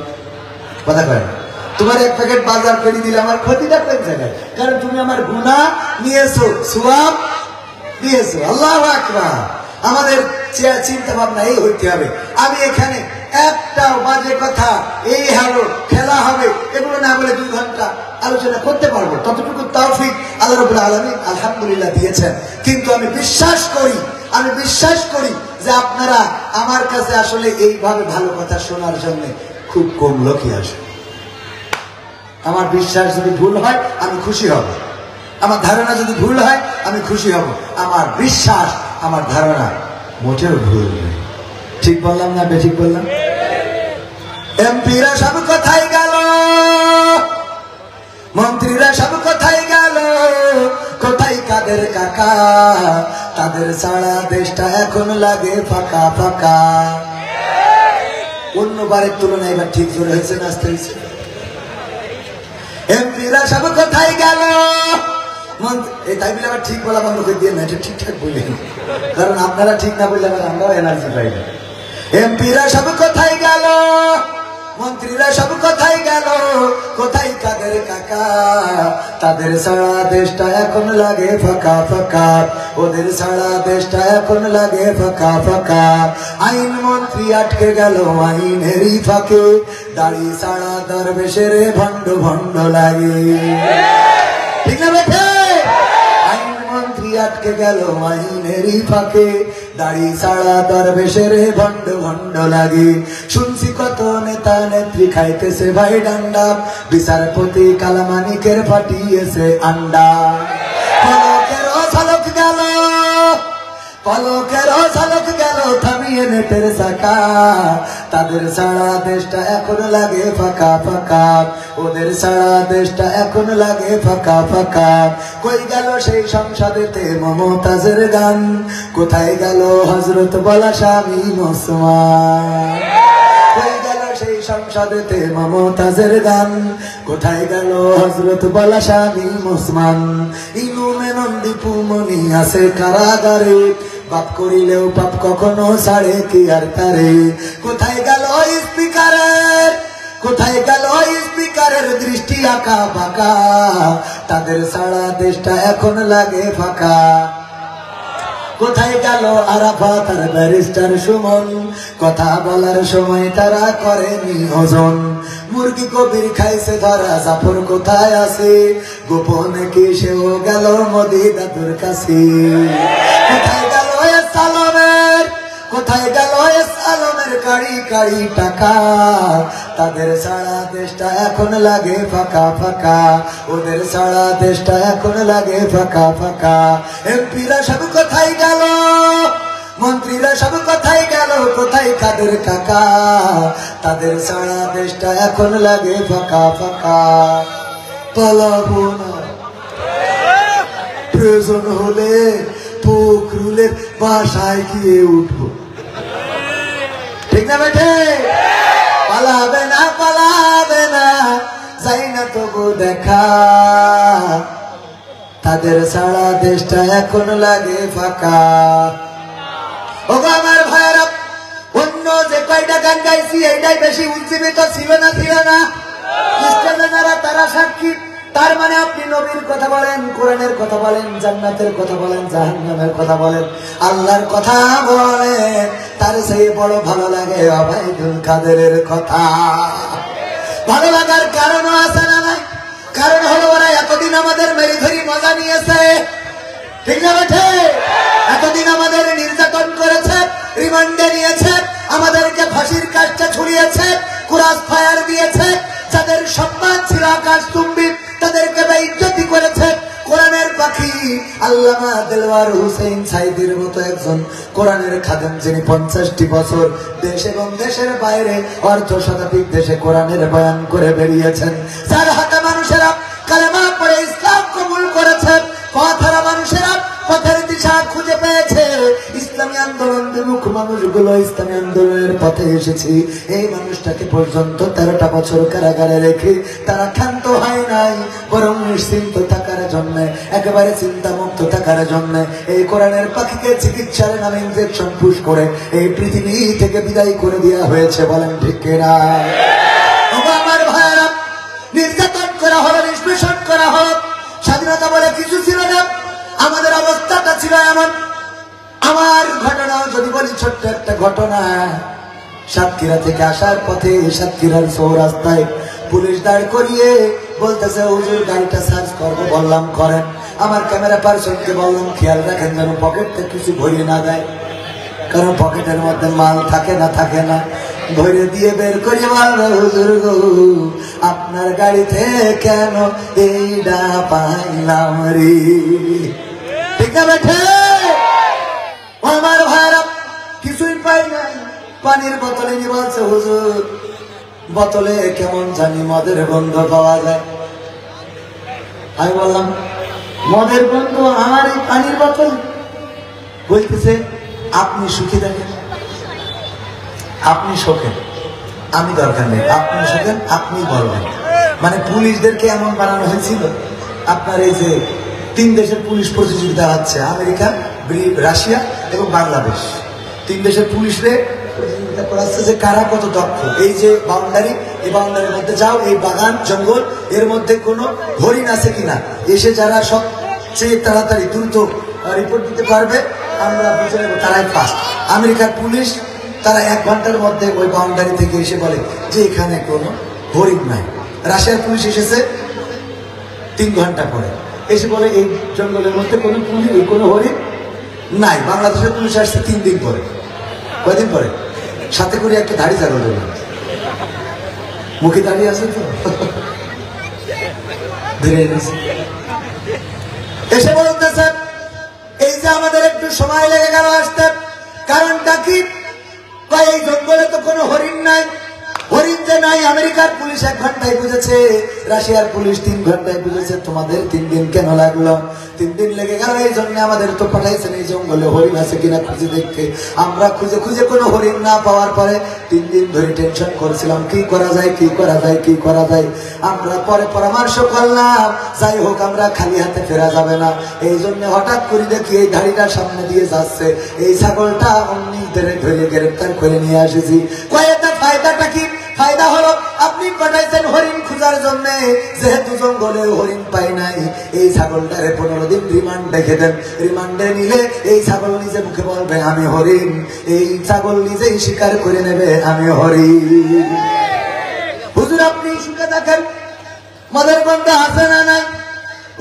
কথা কয়, তোমার এক প্যাকেট বাজার করে দিলে আমার ক্ষতিটা কোন জায়গায়? কারণ তুমি আমার গুনাহ নিয়েছো, সওয়াব দিয়েছো। আল্লাহু আকবার। আমাদের চিন্তা ভাবনা এই হইতে হবে। আমি এখানে একটা বাজে কথা, এই হালো খেলা হবে, এগুলো না বলে 2 ঘন্টা আলোচনা করতে পারবো, ততটুকু তৌফিক আল্লাহ রাব্বুল আলামিন আলহামদুলিল্লাহ দিয়েছেন। কিন্তু আমি বিশ্বাস করি যে আপনারা আমার কাছে আসলে এইভাবে ভালো কথা শোনার জন্য খুব কম লোকই আসে। আমার বিশ্বাস যদি ভুল হয় আমি খুশি হব, আমার ধারণা যদি ভুল হয় আমি খুশি হব। আমার বিশ্বাস, আমার ধারণা মোটেও ভুল নেই। ঠিক বললাম না বেঠিক বললাম? এমপিরা সব কোথায় গেল, মন্ত্রীরা সব কোথায় গেল, কোথায় কাদের কাকা? তাদের ছাড়া দেশটা এখন লাগে ফাঁকা ফাঁকা। অন্যবারের তুলনায় এবার ঠিক জোরে হয়েছে, নাচতে হয়েছে। এমপিরা সব কোথায় গেল, এই তাই বলে আবার ঠিক বলা বন্ধ করে দিয়ে না, এটা ঠিকঠাক বলি, কারণ আপনারা ঠিক না বললে আবার আমরাও এনার্জি পাই না। এমপিরা সব কোথায় গেল, মন্ত্রীরা সব কোথায় গেল, কোথায় কাদের কাকা? তাদের ছাড়া দেশটা এখন লাগে ফাঁকা ফাঁকা, ওদের ছাড়া দেশটা এখন লাগে ফাঁকা ফাঁকা। আইন মন্ত্রী আটকে গেল আইনেরই ফাঁকে, দাড়ি ছাড়া দরবেশের ভণ্ড ভণ্ড লাগে, ঠিক না বেঠে? আইন মন্ত্রী আটকে গেল আইনেরই ফাঁকে, দাড়ি ছাড়া দরবেশের ভণ্ড ভণ্ড লাগে। শুনছি কত নেতা নেত্রী খাইতেছে ভাই ডান্ডা, বিচারপতি কালামানিকের ফাটিয়েছে আন্ডা। পলকেরও ঝলক গেল থামিয়ে নেটের চাকা, তাদের ছাড়া দেশটা এখন লাগে ফাঁকা ফাঁকা, ওদের ছাড়া দেশটা এখন লাগে ফাঁকা ফাঁকা। কই গেল সেই সংসদেতে মমতাজের গান, কোথায় গেল হযরত বলা স্বামী মুসলমান? কই গেল সেই সংসদেতে মমতাজের গান, কোথায় গেল হযরত বলা শামীম ওসমান, ইনু মেনন দীপু মনি আছে কারাগারে, পাপ করিলেও পাপ কখনো ছাড়ে কি আর তারে, কোথায় গেল স্পিকারের, কোথায় গেল স্পিকারের দৃষ্টি আঁকা বাঁকা, তাদের সারা দেশটা এখন লাগে ফাঁকা, কোথায় গেল আরাফাত আর ব্যারিস্টার সুমন, কথা বলার সময় তারা করেনি ওজন, মুরগি কবির খাইছে ধরা জাফর কোথায় আছে, গোপনে কি সেও গেল মোদি দাদুর কাছে, কোথায় গেল সালমের, কোথায় গেল সালমের কাড়ি কাড়ি টাকা, তাদের সারা দেশটা এখন লাগে ফাঁকা ফাঁকা, ওদের সারা দেশটা এখন লাগে ফাঁকা ফাঁকা, এমপিরা সব কোথায় গেল, মন্ত্রীরা সব কোথায় গেল, কোথায় কাদের কাকা, তাদের সারা দেশটা এখন লাগে ফাঁকা ফাঁকা, পালাবো না প্রয়োজন হলে ফখরুলের বাসায় গিয়ে উঠবো, ঠিক না বেঠে? পালাবে না পালাবে না, যাই না তবু দেখা, তাদের সারা দেশটা এখন লাগে ফাঁকা। ও আমার ভাইয়েরা, অন্য যে কয়টা গান গাইছি এইটাই বেশি উজ্জীবিত ছিল না, ছিল না? ইসলামেরা তারা সাক্ষী। তার মানে আপনি নবীর কথা বলেন, কোরআনের কথা বলেন, জান্নাতের কথা বলেন, জাহান্নামের কথা বলেন, আল্লাহর কথা বলেন, তার সেই বড় ভালো লাগে ওবায়দুল কাদেরের কথা। ভালো লাগার কারণও আছে না নাই? কারণ হলো ওরা এতদিন আমাদের মেরি ধরি মজা নিয়েছে, ঠিক না বেঠে? এতদিন আমাদের নির্যাতন করেছে, রিমান্ডে নিয়েছে, আমাদেরকে ফাঁসির কাজটা ছুড়িয়েছে, কুরাস ফায়ার দিয়েছে, যাদের সম্মান ছিল আকাশ চুম্বি তাদেরকে বেইজ্জতি করেছে। কোরআনের পাখি আল্লামা দেলওয়ার হুসেইন সাইদির মতো একজন কোরআনের খাদেম, যিনি 50টি বছর দেশ এবং দেশের বাইরে অর্ধশতাধিক দেশে কোরআনের বয়ান করে বেরিয়েছেন, যার হাতে মানুষেরা কালেমা পড়ে ইসলাম কবুল করেছে, পথহারা মানুষেরা পথের দিশা খুঁজে পেয়েছে, ইসলামী আন্দোলন বিমুখ মানুষগুলো ইসলামী আন্দোলনের পথে এসেছি। এই মানুষটাকে পর্যন্ত 13টা বছর কারাগারে রেখে তারা ক্ষান্ত হয় নাই, বরং নিশ্চিন্ত থাকার জন্য, একেবারে চিন্তা মুক্ত থাকার জন্য এই কোরআনের পাখিকে চিকিৎসার নামে ইনজেকশন পুশ করে এই পৃথিবী থেকে বিদায় করে দেওয়া হয়েছে। বলেন ঠিক কিনা? আমার ভাইয়েরা, নির্যাতন করা হলো, নিষ্পেষণ করা হলো, স্বাধীনতা বলে কিছু ছিল না। আমাদের অবস্থাটা ছিল এমন। আমার ঘটনাও যদি বলি, ছোট্ট একটা ঘটনা। সাতক্ষীরা থেকে আসার পথে সাতক্ষীরার চৌরাস্তায় পুলিশ দাঁড় করিয়ে বলতেছে, হুজুর গাড়িটা সার্চ করবো। বললাম করেন। আমার ক্যামেরা পার্সনকে বললাম খেয়াল রাখেন যেন পকেটটা কিছু ভরিয়ে না দেয়, কারণ পকেটের মধ্যে মাল থাকে না, থাকে না। ধরে দিয়ে বের করে বলবো, হুজুর গো আপনার গাড়িতে কেন এইটা পাইলাম রে, ঠিক না বেঠে? আমার ভাইরা কিছুই পাই নাই, পানির বোতলে নিয়ে বলছে, হুজুর বোতলে কেমন জানি মদের গন্ধ পাওয়া যায়। আমি বললাম মদের গন্ধ আমার এই পানির বোতল? বলতেছে আপনি সুখী দেখেন, আপনি শোকেন, আমি দরকার নেই, আপনি শোকেন, আপনি বলবেন। মানে পুলিশদেরকে এমন বানানো হয়েছিল, আপনার এই যে 3 দেশের পুলিশ প্রতিযোগিতা হচ্ছে, আমেরিকা, রাশিয়া এবং বাংলাদেশ। 3 দেশের পুলিশরে প্রতিযোগিতা করাচ্ছে যে কারা কত দক্ষ। এই যে বাউন্ডারি, এই বাউন্ডারির মধ্যে যাও, এই বাগান জঙ্গল, এর মধ্যে কোনো হরিণ আছে কিনা, এসে যারা সবচেয়ে তাড়াতাড়ি দ্রুত রিপোর্ট দিতে পারবে আমরা বুঝে নেব তারাই ফার্স্ট। আমেরিকার পুলিশ তারা 1 ঘন্টার মধ্যে ওই বাউন্ডারি থেকে এসে বলে যে এখানে কোনো হরিণ নাই। রাশিয়ার পুলিশ এসেছে 3 ঘন্টা পরে, এসে বলে এই জঙ্গলের মধ্যে কোনো হরিণ নাই। বাংলাদেশের পুলিশ আসছে 3 দিন পরে। কয়দিন পরে? সাথে করে একটা ধাড়ি ছাগল দেবে, মুখে দাঁড়িয়ে আছে তো, ধীরে এসে বলতেছে এই যে আমাদের একটু সময় লেগে গেল আসতে, কারণটা কি? এই জঙ্গলে তো কোনো হরিণ নাই, হরিণ যে নাই, আমেরিকার পুলিশ 1 ঘন্টায় বুঝেছে, রাশিয়ার পুলিশ 3 ঘন্টায় বুঝেছে, তোমাদের 3 দিন কেন লাগলো? 3 দিন লেগে গেল এই জন্য আমাদের তো পাঠাইছেন এই জঙ্গলে হরিণ আছে কিনা খুঁজে দেখতে। আমরা খুঁজে খুঁজে কোনো হরিণ না পাওয়ার পরে 3 দিন ধরে টেনশন করেছিলাম, কি করা যায় কি করা যায় কি করা যায়। আমরা পরে পরামর্শ করলাম, যাই হোক আমরা খালি হাতে ফেরা যাবে না। এই জন্য হঠাৎ করে দেখি এই গাড়িটা সামনে দিয়ে যাচ্ছে, এই ছাগলটা অমনি ধরে গ্রেফতার করে নিয়ে আসেছি। কয়েকটা ফায়দাটা কি? ফায়দা হলো আপনি পাঠাইছেন হরিণ খোঁজার জন্য, যেহেতু জঙ্গলে হরিণ পাই নাই, এই ছাগলটারে 15 দিন রিমান্ড রেখে দেন। রিমান্ডে নিলে এই ছাগল নিজে মুখে বলবে আমি হরিণ, এই ছাগল নিজেই স্বীকার করে নেবে আমি হরিণ। হুজুর আপনি সুখে দেখেন, মদের গন্ধ আছে না নাই?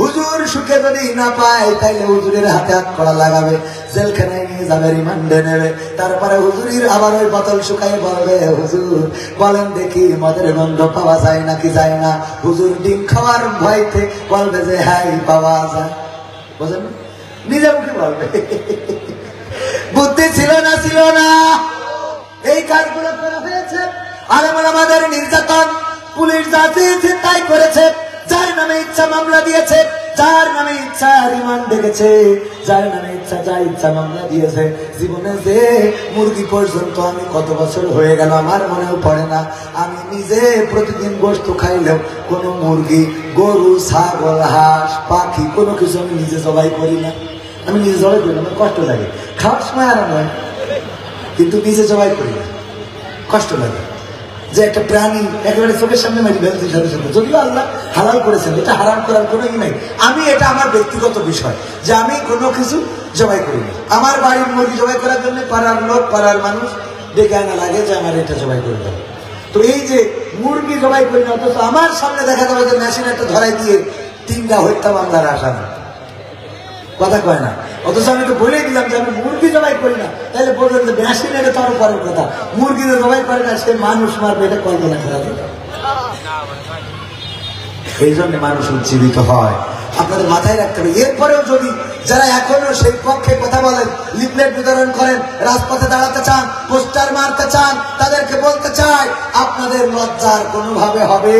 হুজুর সুখে যদি না পায় তাইলে হুজুরের হাতে হাত করা লাগাবে, জেলখানায় নিয়ে যাবে, রিমান্ডে নেবে। তারপরে হুজুরির আবার ওই বোতল শুকাই বলবে হুজুর বলেন দেখি মদের গন্ধ পাওয়া যায় নাকি যায় না? হুজুর ডিম খাওয়ার ভয়তে বলবে যে হ্যাঁ পাওয়া যায়, বুঝলেন? নিজে মুখে বলবে। বুদ্ধি ছিল না ছিল না, এই কাজগুলো করে ফেলেছে। আর আমাদের নির্যাতন পুলিশ যা চেয়েছে তাই করেছে, যার নামে ইচ্ছা মামলা দিয়েছে, যার নামে ইচ্ছা রিমান্ড ডেকেছে, যার নামে ইচ্ছা যা ইচ্ছা মামলা দিয়েছে। জীবনে যে মুরগি পর্যন্ত আমি কত বছর হয়ে গেল আমার মনেও পড়ে না, আমি নিজে প্রতিদিন গোশত খাইলেও কোনো মুরগি, গরু, ছাগল, হাঁস, পাখি কোনো কিছু আমি নিজে জবাই করি না। আমি নিজে জবাই করি না, আমার কষ্ট লাগে। খাওয়ার সময় আরাম হয়, কিন্তু নিজে জবাই করি না, কষ্ট লাগে। যে একটা প্রাণী একেবারে চোখের সামনে মারি ফেলছে সাথে সাথে, যদিও আল্লাহ হালাল করেছেন, এটা হারাম করার কোনো ই নাই। আমি এটা আমার ব্যক্তিগত বিষয় যে আমি কোনো কিছু জবাই করি না। আমার বাড়ির মুরগি জবাই করার জন্য পাড়ার লোক, পাড়ার মানুষ ডেকে আনা লাগে যে আমার এটা জবাই করে দেবে। তো এই যে মুরগি জবাই করি না, অথচ আমার সামনে দেখা যাবে যে মেশিন একটা ধরাই দিয়ে 3টা হত্যা মামলার আসামি, কথা কয় না। অথচ আমি তো বলে দিলাম যে আমি মুরগি জবাই করি না, তাহলে বলবেন যে মেশিন এটা তো আরো পরের কথা, মুরগি তো জবাই করে না সে মানুষ মারবে, এটা কল্পনা করা যাবে। এই জন্য মানুষ উজ্জীবিত হয়, আপনাদের মাথায় রাখতে হবে। এরপরেও যদি যারা এখনো সেই পক্ষে কথা বলেন, লিফলেট বিতরণ করেন, রাজপথে দাঁড়াতে চান, পোস্টার মারতে চান, তাদেরকে বলতে চাই আপনাদের লজ্জার কোনোভাবে হবে।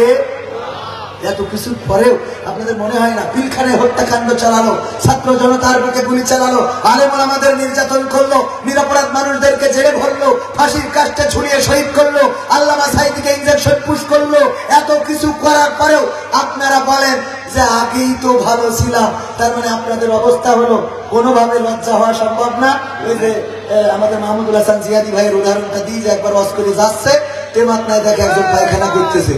এত কিছুর পরেও আপনাদের মনে হয় না পিলখানায় হত্যাকাণ্ড চালালো, ছাত্র জনতার বুকে গুলি চালালো, আলেম ওলামাদের নির্যাতন করলো, নিরপরাধ মানুষদেরকে জেলে ভরলো, ফাঁসির কাস্টে ছুড়িয়ে শহীদ করলো, আল্লামা সাঈদীকে ইনজেকশন পুশ করলো। এত কিছু করার পরেও আপনারা বলেন যে আগেই তো ভালো ছিলাম। তার মানে আপনাদের অবস্থা হলো কোনোভাবে লজ্জা হওয়া সম্ভব না। ওই যে আমাদের মাহমুদুল হাসান জিয়াদি ভাইয়ের উদাহরণটা দিয়ে যে একবার ওয়াজ করে যাচ্ছে, টেমাতনায় দেখে একজন পায়খানা করতেছে,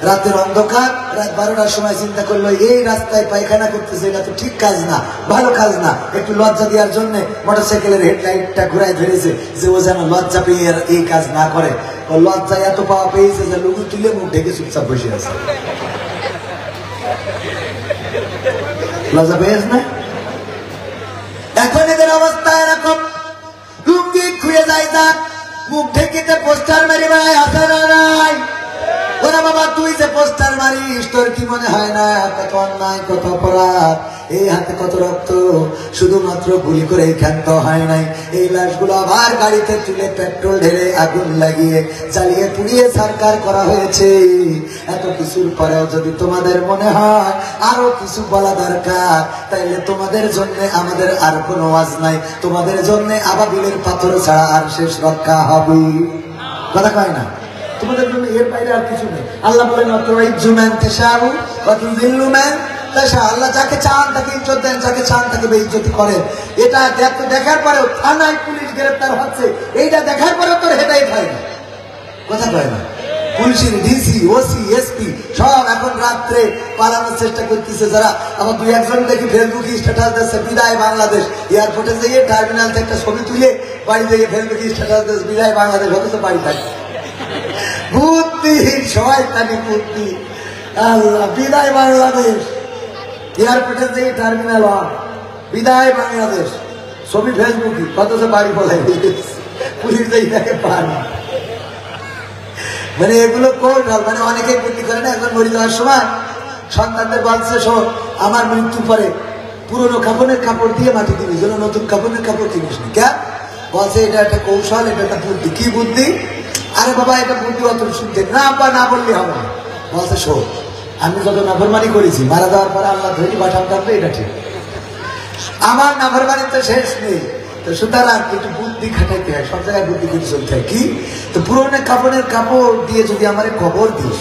রাতের অন্ধকার, রাত 12টার সময় চিন্তা করলো এই রাস্তায় পায়খানা করতেছে, এটা তো ঠিক কাজ না, ভালো কাজ না। একটু লজ্জা দেওয়ার জন্য মোটরসাইকেলের হেডলাইটটা ঘুরাই ধরেছে যে ও যেন লজ্জা পেয়ে এই কাজ না করে। ও লজ্জা এত পাওয়া পেয়েছে যে লুগু তুলে মুখ ঢেকে চুপচাপ বসে আছে। লজ্জা পেয়েছ না? এখন এদের অবস্থা এরকম, লুঙ্গি খুঁয়ে যায়, যাক মুখ ঢেকে পোস্টার মারি বেড়ায়, আসে না নাই? ওরা বাবা তুই যে পোস্টার মারিস তোর কি মনে হয় না কত অন্যায়, কত অপরাধ, এই হাতে কত রক্ত, শুধুমাত্র গুলি করে ক্ষান্ত হয় নাই, এই লাশগুলো আবার গাড়িতে তুলে পেট্রোল ঢেলে আগুন লাগিয়ে জ্বালিয়ে পুড়িয়ে সরকার করা হয়েছে। এত কিছুর পরেও যদি তোমাদের মনে হয় আরো কিছু বলা দরকার, তাইলে তোমাদের জন্য আমাদের আর কোনো ওয়াজ নাই, তোমাদের জন্য আবাবিলের পাথর ছাড়া আর শেষ রক্ষা হবে, কথা কয় না? তোমাদের জন্য এর বাইরে আর কিছু নেই। আল্লাহ বলেন আল্লাহ যাকে চান তাকে ইজ্জত দেন, যাকে চান তাকে বেইজ্জতি করেন। এটা দেখার পরেও থানায় পুলিশ গ্রেফতার হচ্ছে, এইটা দেখার পরেও তোর হেদায়েত হয় না, কথা কয় না? পুলিশের ডিসি, ওসি, এসপি সব এখন রাত্রে পালানোর চেষ্টা করতেছে। যারা আমার 2-1 জন দেখি ফেসবুকে স্ট্যাটাস দিচ্ছে বিদায় বাংলাদেশ, এয়ারপোর্টে যেয়ে টার্মিনাল থেকে একটা ছবি তুলে বাড়ি যেয়ে ফেসবুকে স্ট্যাটাস দিচ্ছে বিদায় বাংলাদেশ, অথচ বাড়ি থাকে। বুদ্ধি শয়তানি বুদ্ধি, আল্লাহ বিদায় বাংলাদেশ, এয়ারপোর্টে যে টার্মিনাল বিদায় বাংলাদেশ, ছবি ফেসবুকে, অথচ বাড়ি বলে পুলিশ যেই তাকে পান। মানে এগুলো কৌশল, মানে অনেকে বুদ্ধি করে না। এখন মরে যাওয়ার সময় সন্তানদের বলছে শোন আমার মৃত্যুর পরে পুরনো কাপড়ের কাপড় দিয়ে মাটি কিনিস, নতুন কাপড়ের কাপড় কিনিস নি। কেন বলছে এটা একটা কৌশল, এটা একটা বুদ্ধি। কি বুদ্ধি? আরে বাবা এটা বুদ্ধি অত শুনতে না বা না বললে হবে না। বলছে শোন, আমি যত নাফরমানি করেছি মারা যাওয়ার পরে আল্লাহ ধরি পাঠান কাটবে, এটা ঠিক। আমার নাফরমানি তো শেষ নেই, তো সুতরাং একটু বুদ্ধি খাটাইতে হয়, সব জায়গায় বুদ্ধি করে চলতে হয়। কি তো পুরোনো কাপড়ের কাপড় দিয়ে যদি আমার কবর দিস,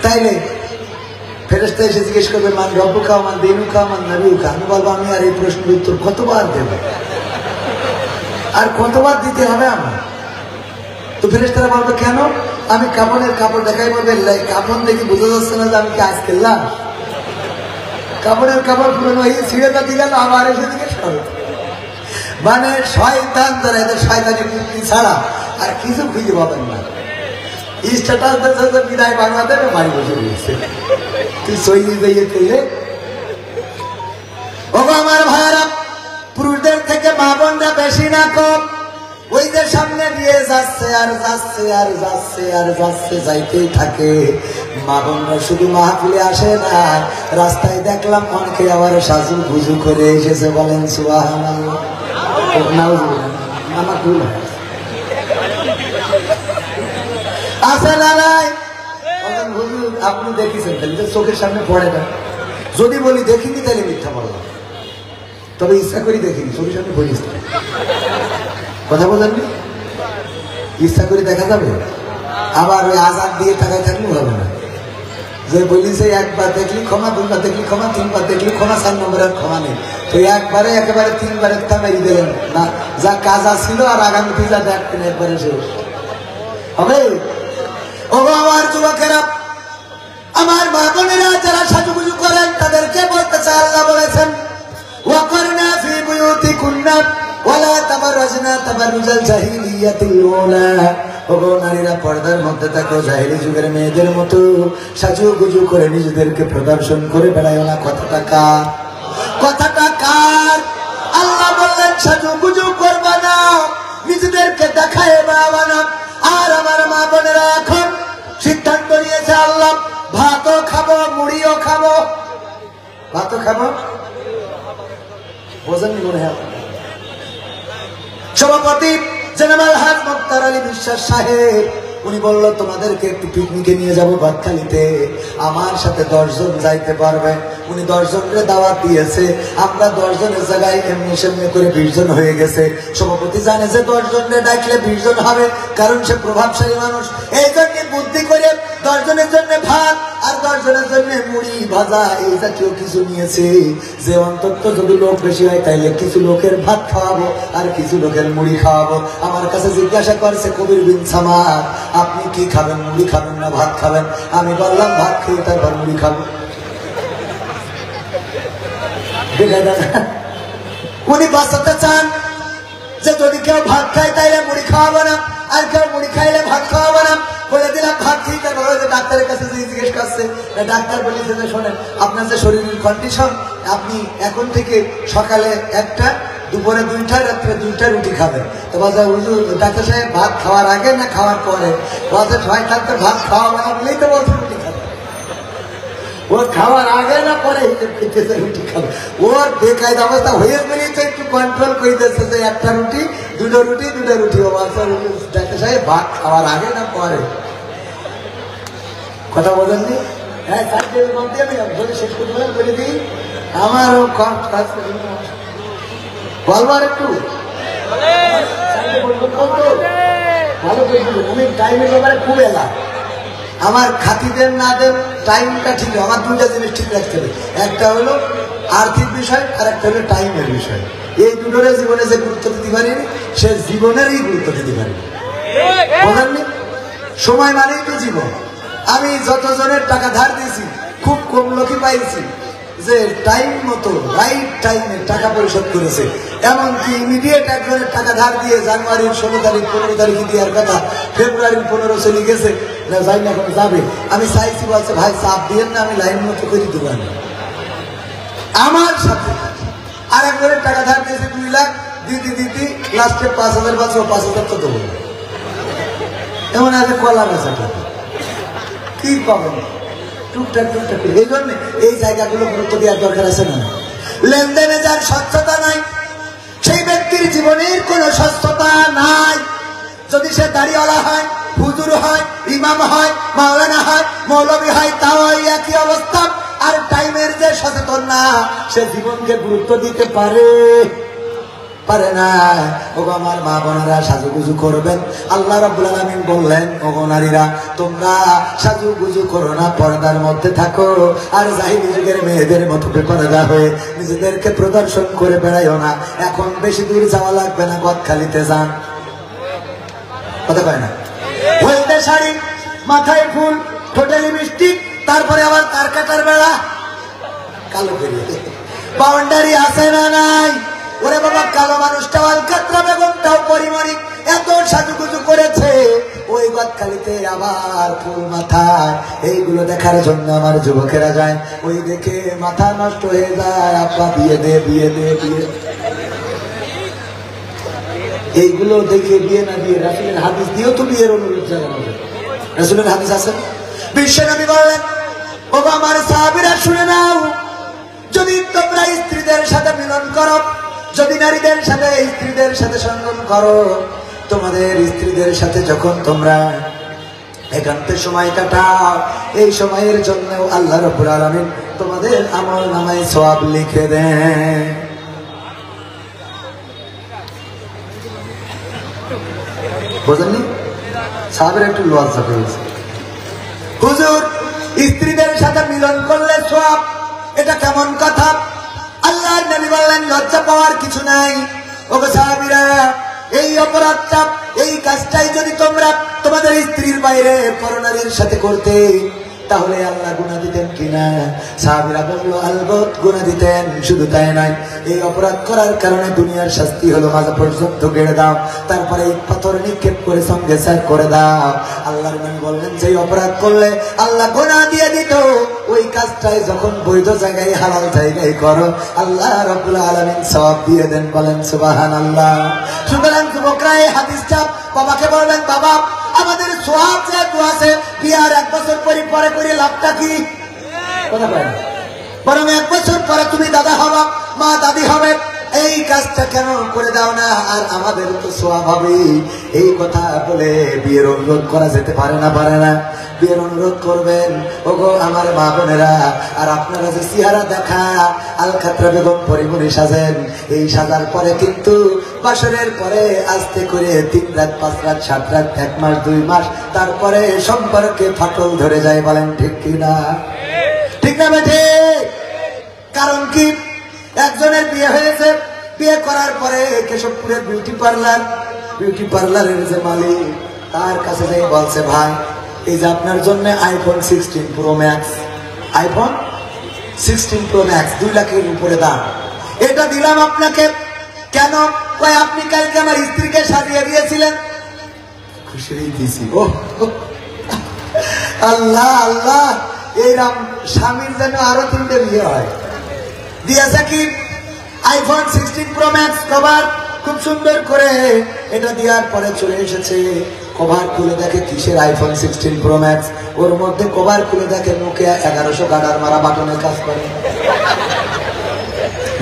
তাইলে ফেরেশতা এসে জিজ্ঞেস করবে মান রব্বুকা মান দিনুকা মান নবিয়ুকা। আমি বলবো আমি আর এই প্রশ্নের উত্তর কতবার দেব, আর কতবার দিতে হবে আমার? তো ফেরেশতারা বলবে কেন? আমি কাপড়ের কাপড় দেখাই, বলবে কাপড় দেখি বোঝা যাচ্ছে না যে আমি কাজ করলাম। কাপড়ের কাপড় পুরনো হয়ে ছিঁড়ে দাঁড়িয়ে গেল, আবার এসে দিকে সরো। মানে শয়তান দ্বারা, এদের শয়তানি বুদ্ধি ছাড়া আর কিছু খুঁজে পাবেন না। স্ট্যাটাস দেখে বিদায় বাংলাতে বাড়ি বসে রয়েছে, তুই সই দিয়ে পেলে। ওগো আমার ভাইরা, পুরুষদের থেকে মা বোনরা বেশি না কম। ওই যে সামনে দিয়ে যাচ্ছে আর যাচ্ছে আর যাচ্ছে আর যাচ্ছে, যাইতেই থাকে। মা বোনরা শুধু মাহফিলে আসে না, রাস্তায় দেখলাম অনেকে আবার সাজু গুজু করে এসেছে। বলেন সুবহানাল্লাহ। আমার ভুল আছে না নাই? আপনি দেখেছেন, চোখের সামনে পড়ে না। যদি বলি দেখিনি তাহলে মিথ্যা বললাম, তবে ইচ্ছা করি দেখিনি, চোখের সামনে বলিস কথা বলেননি। ইচ্ছা করে দেখা যাবে? আবার ওই আজাদ দিয়ে টাকায় থাকলেও হবে না। যে বলি যে একবার দেখলি ক্ষমা, দুবার দেখলি ক্ষমা, তিনবার দেখলি ক্ষমা, 4 নম্বরের ক্ষমা নেই। তো একবারে একেবারে 3বারের থামাই দিলেন না, যা কাজ ছিল আর আগামীতে যা দেখতেন একবারে শেষ হবে। ওগো আমার যুবকেরা, আমার মা বোনেরা যারা সাজুগুজু করেন, তাদেরকে বলতে চাই আল্লাহ বলেছেন ওয়াকারনা ফি বুয়ুতিকুন্না ওয়ালা তাবাররাজনা তাবাররুজাল জাহিলিয়াতিল উলা। ওগো নারীরা পর্দার মধ্যে থাকো, জাহিলি যুগের মেয়েদের মতো সাজুগুজু করে নিজেদেরকে প্রদর্শন করে বেড়ায় না। কথাটা কার? কথাটা কার? আল্লাহ বললেন সাজুগুজু করবা না, নিজেদেরকে দেখায় বেড়াবা না। আর আমার মা বোনেরা এখন সিদ্ধান্ত নিয়েছে আল্লাহ, ভাতও খাবো মুড়িও খাবো। ভাতও খাবো, বোঝেননি মনে হয়? সভাপতি জেনারেল হাজ মুক্তার আলী বিশ্বাস সাহেব, উনি বলল তোমাদেরকে একটু পিকনিকে নিয়ে যাবো বাদখালীতে, আমার সাথে 10 জন যাইতে পারবে। উনি 10 জনকে দাওয়াত দিয়েছে। আমরা 10 জনের জায়গায় এমনি সেমনি করে 20 জন হয়ে গেছে। সভাপতি জানে যে 10 জনকে ডাকলে 20 জন হবে, কারণ সে প্রভাবশালী মানুষ। এই জন্য বুদ্ধি করে 10 জনের জন্য ভাত আর 10 জনের জন্য মুড়ি ভাজা এই জাতীয় কিছু নিয়েছে, যে অন্তত যদি লোক বেশি হয় তাইলে কিছু লোকের ভাত খাওয়াবো আর কিছু লোকের মুড়ি খাওয়াবো। আমার কাছে জিজ্ঞাসা করছে কবির বিন সামাদ, আপনি কি খাবেন, মুড়ি খাবেন না ভাত খাবেন? আমি বললাম ভাত খেয়ে তারপর মুড়ি খাবো। উনি বাঁচাতে চান যে যদি কেউ ভাত খায় তাইলে মুড়ি খাওয়াবো না, আর কেউ মুড়ি খাইলে ভাত খাওয়াবো না। বলে দিলাম ভাত খেয়ে তারপর ডাক্তারের কাছে জিজ্ঞেস করছে, ডাক্তার বলেছে যে শোনেন, আপনার যে শরীরের কন্ডিশন, আপনি এখন থেকে সকালে 1টা, দুপুরে 2টা, রাত্রে 2টা রুটি খাবেন। তো বলছে ডাক্তার সাহেব ভাত খাওয়ার আগে না খাওয়ার পরে? বলছে সবাই থাকতে ভাত খাওয়াবো না বলেই তো বলছে রুটি খাবে। ওর খাওয়ার আগে না পরে রুটি খাবে। ওর বেকায়দা অবস্থা হয়ে গেলে তো একটু কন্ট্রোল করে দিচ্ছে যে 1টা রুটি 2টা রুটি 2টা রুটি। ডাক্তার সাহেব ভাত খাওয়ার আগে না পরে? কথা বলেননি? হ্যাঁ, আমি শেষ করতে বলে দিই। আমারও কম কাজ বলবার একটু ভালো করে আমি টাইমের ব্যাপারে খুব এলা। আমার খাতি দেন না দেন টাইমটা ঠিক, আমার 2টা জিনিস ঠিক রাখতে হবে। একটা হলো আর্থিক বিষয় আর একটা হলো টাইমের বিষয়। এই দুটোর জীবনে যে গুরুত্ব দিতে পারিনি, সে জীবনেরই গুরুত্ব দিতে পারিনি। বলেননি? সময় মানেই তো জীবন। আমি যতজনের টাকা ধার দিয়েছি, খুব কম লোকই পাইছি যে টাইম মতো রাইট টাইমে টাকা পরিশোধ করেছে। এমনকি ইমিডিয়েট একজনের টাকা ধার দিয়ে জানুয়ারির 16 তারিখ 15 তারিখে দেওয়ার কথা, ফেব্রুয়ারির 15 চলে গেছে, না যাই না কোনো যাবে। আমি চাইছি, বলছে ভাই চাপ দিয়েন না, আমি লাইন মতো করে দেবো। আমার সাথে আর একজনের টাকা ধার দিয়েছে 2 লাখ, দিতে দিতে লাস্টে 5,000 পাঁচশো 5,000 তো দেবো। এমন আছে কলা বেচা টাকা কি পাবেন টুকটাক টুকটাক। এই জন্য এই জায়গাগুলো গুরুত্ব দেওয়ার দরকার আছে না? লেনদেনে যার স্বচ্ছতা নাই, সেই ব্যক্তির জীবনের কোনো স্বচ্ছতা নাই। যদি সে দাড়িওয়ালা হয়, হুজুর ইমাম হয়, মাওলানা হয়, মৌলবী হয়, তাও একই অবস্থা। আর টাইমের যে সচেতন না, সে জীবনকে গুরুত্ব দিতে পারে না। ওগো আমার মা বোনেরা, সাজুগুজু করবেন। আল্লাহ রাব্বুল আলামিন বললেন, ওগো নারীরা, তোমরা সাজুগুজু করো না, পর্দার মধ্যে থাকো। আর জাহিলি যুগের মেয়েদের মতো বেপরদা হয়ে নিজেদেরকে প্রদর্শন করে বেড়াইও না। এখন বেশি দূর যাওয়া লাগবে না, গদখালিতে যান। কথা কয় না? হলদে শাড়ি, মাথায় ফুল, ঠোঁটে লিপস্টিক, তারপরে আবার তার কাটার বেড়া, কালো বেরিয়ে বাউন্ডারি আছে না নাই? ওরে বাবা, কালো মানুষটাও আলকাতরা বেগমটাও পরিমণি এত সাজুগুজু করেছে ওই গদখালিতে, আবার ফুল মাথা। এইগুলো দেখার জন্য আমার যুবকেরা যায়, ওই দেখে মাথা নষ্ট হয়ে যায়। আপা বিয়ে দে, বিয়ে দে, বিয়ে। এইগুলো দেখে বিয়ে না দিয়ে রাসূলের হাদিস দিয়েও তো বিয়ের অনুরোধ জানানো যায়। রাসূলের হাদিস আছে, বিশ্বনবী বললেন, ওগো আমার সাহাবীরা শুনে নাও, যদি তোমরা স্ত্রীদের সাথে মিলন করো, যদি নারীদের সাথে স্ত্রীদের সাথে সঙ্গম করো, তোমাদের স্ত্রীদের সাথে যখন তোমরা একান্তে সময় কাটাও, এই সময়ের জন্য আল্লাহ রাব্বুল আলামিন তোমাদের আমল নামায় সওয়াব লিখে দেন। বুঝলেন? সাহাবীরা একটু লজ্জা পেয়েছে, হুজুর স্ত্রীদের সাথে মিলন করলে সওয়াব, এটা কেমন কথা? আল্লাহর নবী বললেন, লজ্জা পাওয়ার কিছু নাই। ওগো সাহাবীরা, এই অপরাধটা, এই কাজটাই যদি তোমরা তোমাদের স্ত্রীর বাইরে পরনারীর সাথে করতে, তাহলে আল্লাহ গুনাহ দিতেন কিনা? সাহাবীরা বলল, আলবত গুনাহ দিতেন। শুধু তাই নয়, এই অপরাধ করার কারণে দুনিয়ার শাস্তি হলো মাথা পর্যন্ত গেড়ে দাও, তারপরে এই পাথর নিক্ষেপ করে সঙ্গে স্যার করে দাও। আল্লাহর নবী বললেন, যে অপরাধ করলে আল্লাহ গুনাহ দিয়ে দিত, ওই কাজটাই যখন বৈধ জায়গায়, হালাল জায়গায় করো, আল্লাহ রাব্বুল আলামিন সওয়াব দিয়ে দেন। বলেন সুবহানাল্লাহ। সুতরাং যুবকরা, এই হাদিসটা বাবাকে বলবেন, বাবা আমাদের সওয়াব যেহেতু আছে, বিয়ার 1 বছর পরে করে লাভটা কি? কথা বলেন। বরং 1 বছর পরে তুমি দাদা হবা, মা দাদি হবে, এই কাজটা কেন করে দাও না? আর আমাদের তো সওয়াব হবে। এই কথা বলে বিয়ের অনুরোধ করা যেতে পারে না? পারে না? বিয়ের অনুরোধ করবেন। ওগো আমার মা বোনেরা, আর আপনারা যে চেহারা দেখা আলকাতরা বেগম পরিমণি সাজেন, এই সাজার পরে কিন্তু বাসরের পরে আস্তে করে 3 রাত 5 রাত 7 রাত 1 মাস 2 মাস, তারপরে সম্পর্কে ফাটল ধরে যায়। বলেন ঠিক কিনা? ঠিক না বেঠে? কারণ কি? একজনের বিয়ে হয়েছে, বিয়ে করার পরে কেশবপুরের বিউটি পার্লারের যে মালিক, তার কাছে যাই বলছে, ভাই এই যে আপনার জন্য iPhone 16 pro max, iPhone 16 pro max 2 লাখের উপরে দাম, এটা দিলাম আপনাকে। কেন? কয় আপনি কালকে আমার স্ত্রীকে সাজিয়ে দিয়েছিলেন। খুশি দিয়েছি। ও আল্লাহ আল্লাহ, এইরকম স্বামীর যেন আরো 3টে বিয়ে হয়। দিয়েছে কি? আইফোন 16 প্রো ম্যাক্স কভার, খুব সুন্দর করে। এটা দেওয়ার পরে চলে এসেছে, কভার খুলে দেখে কিসের আইফোন 16 প্রো ম্যাক্স, ওর মধ্যে কভার খুলে দেখে নোকিয়া 1100 গাডার মারা বাটনের কাজ করে,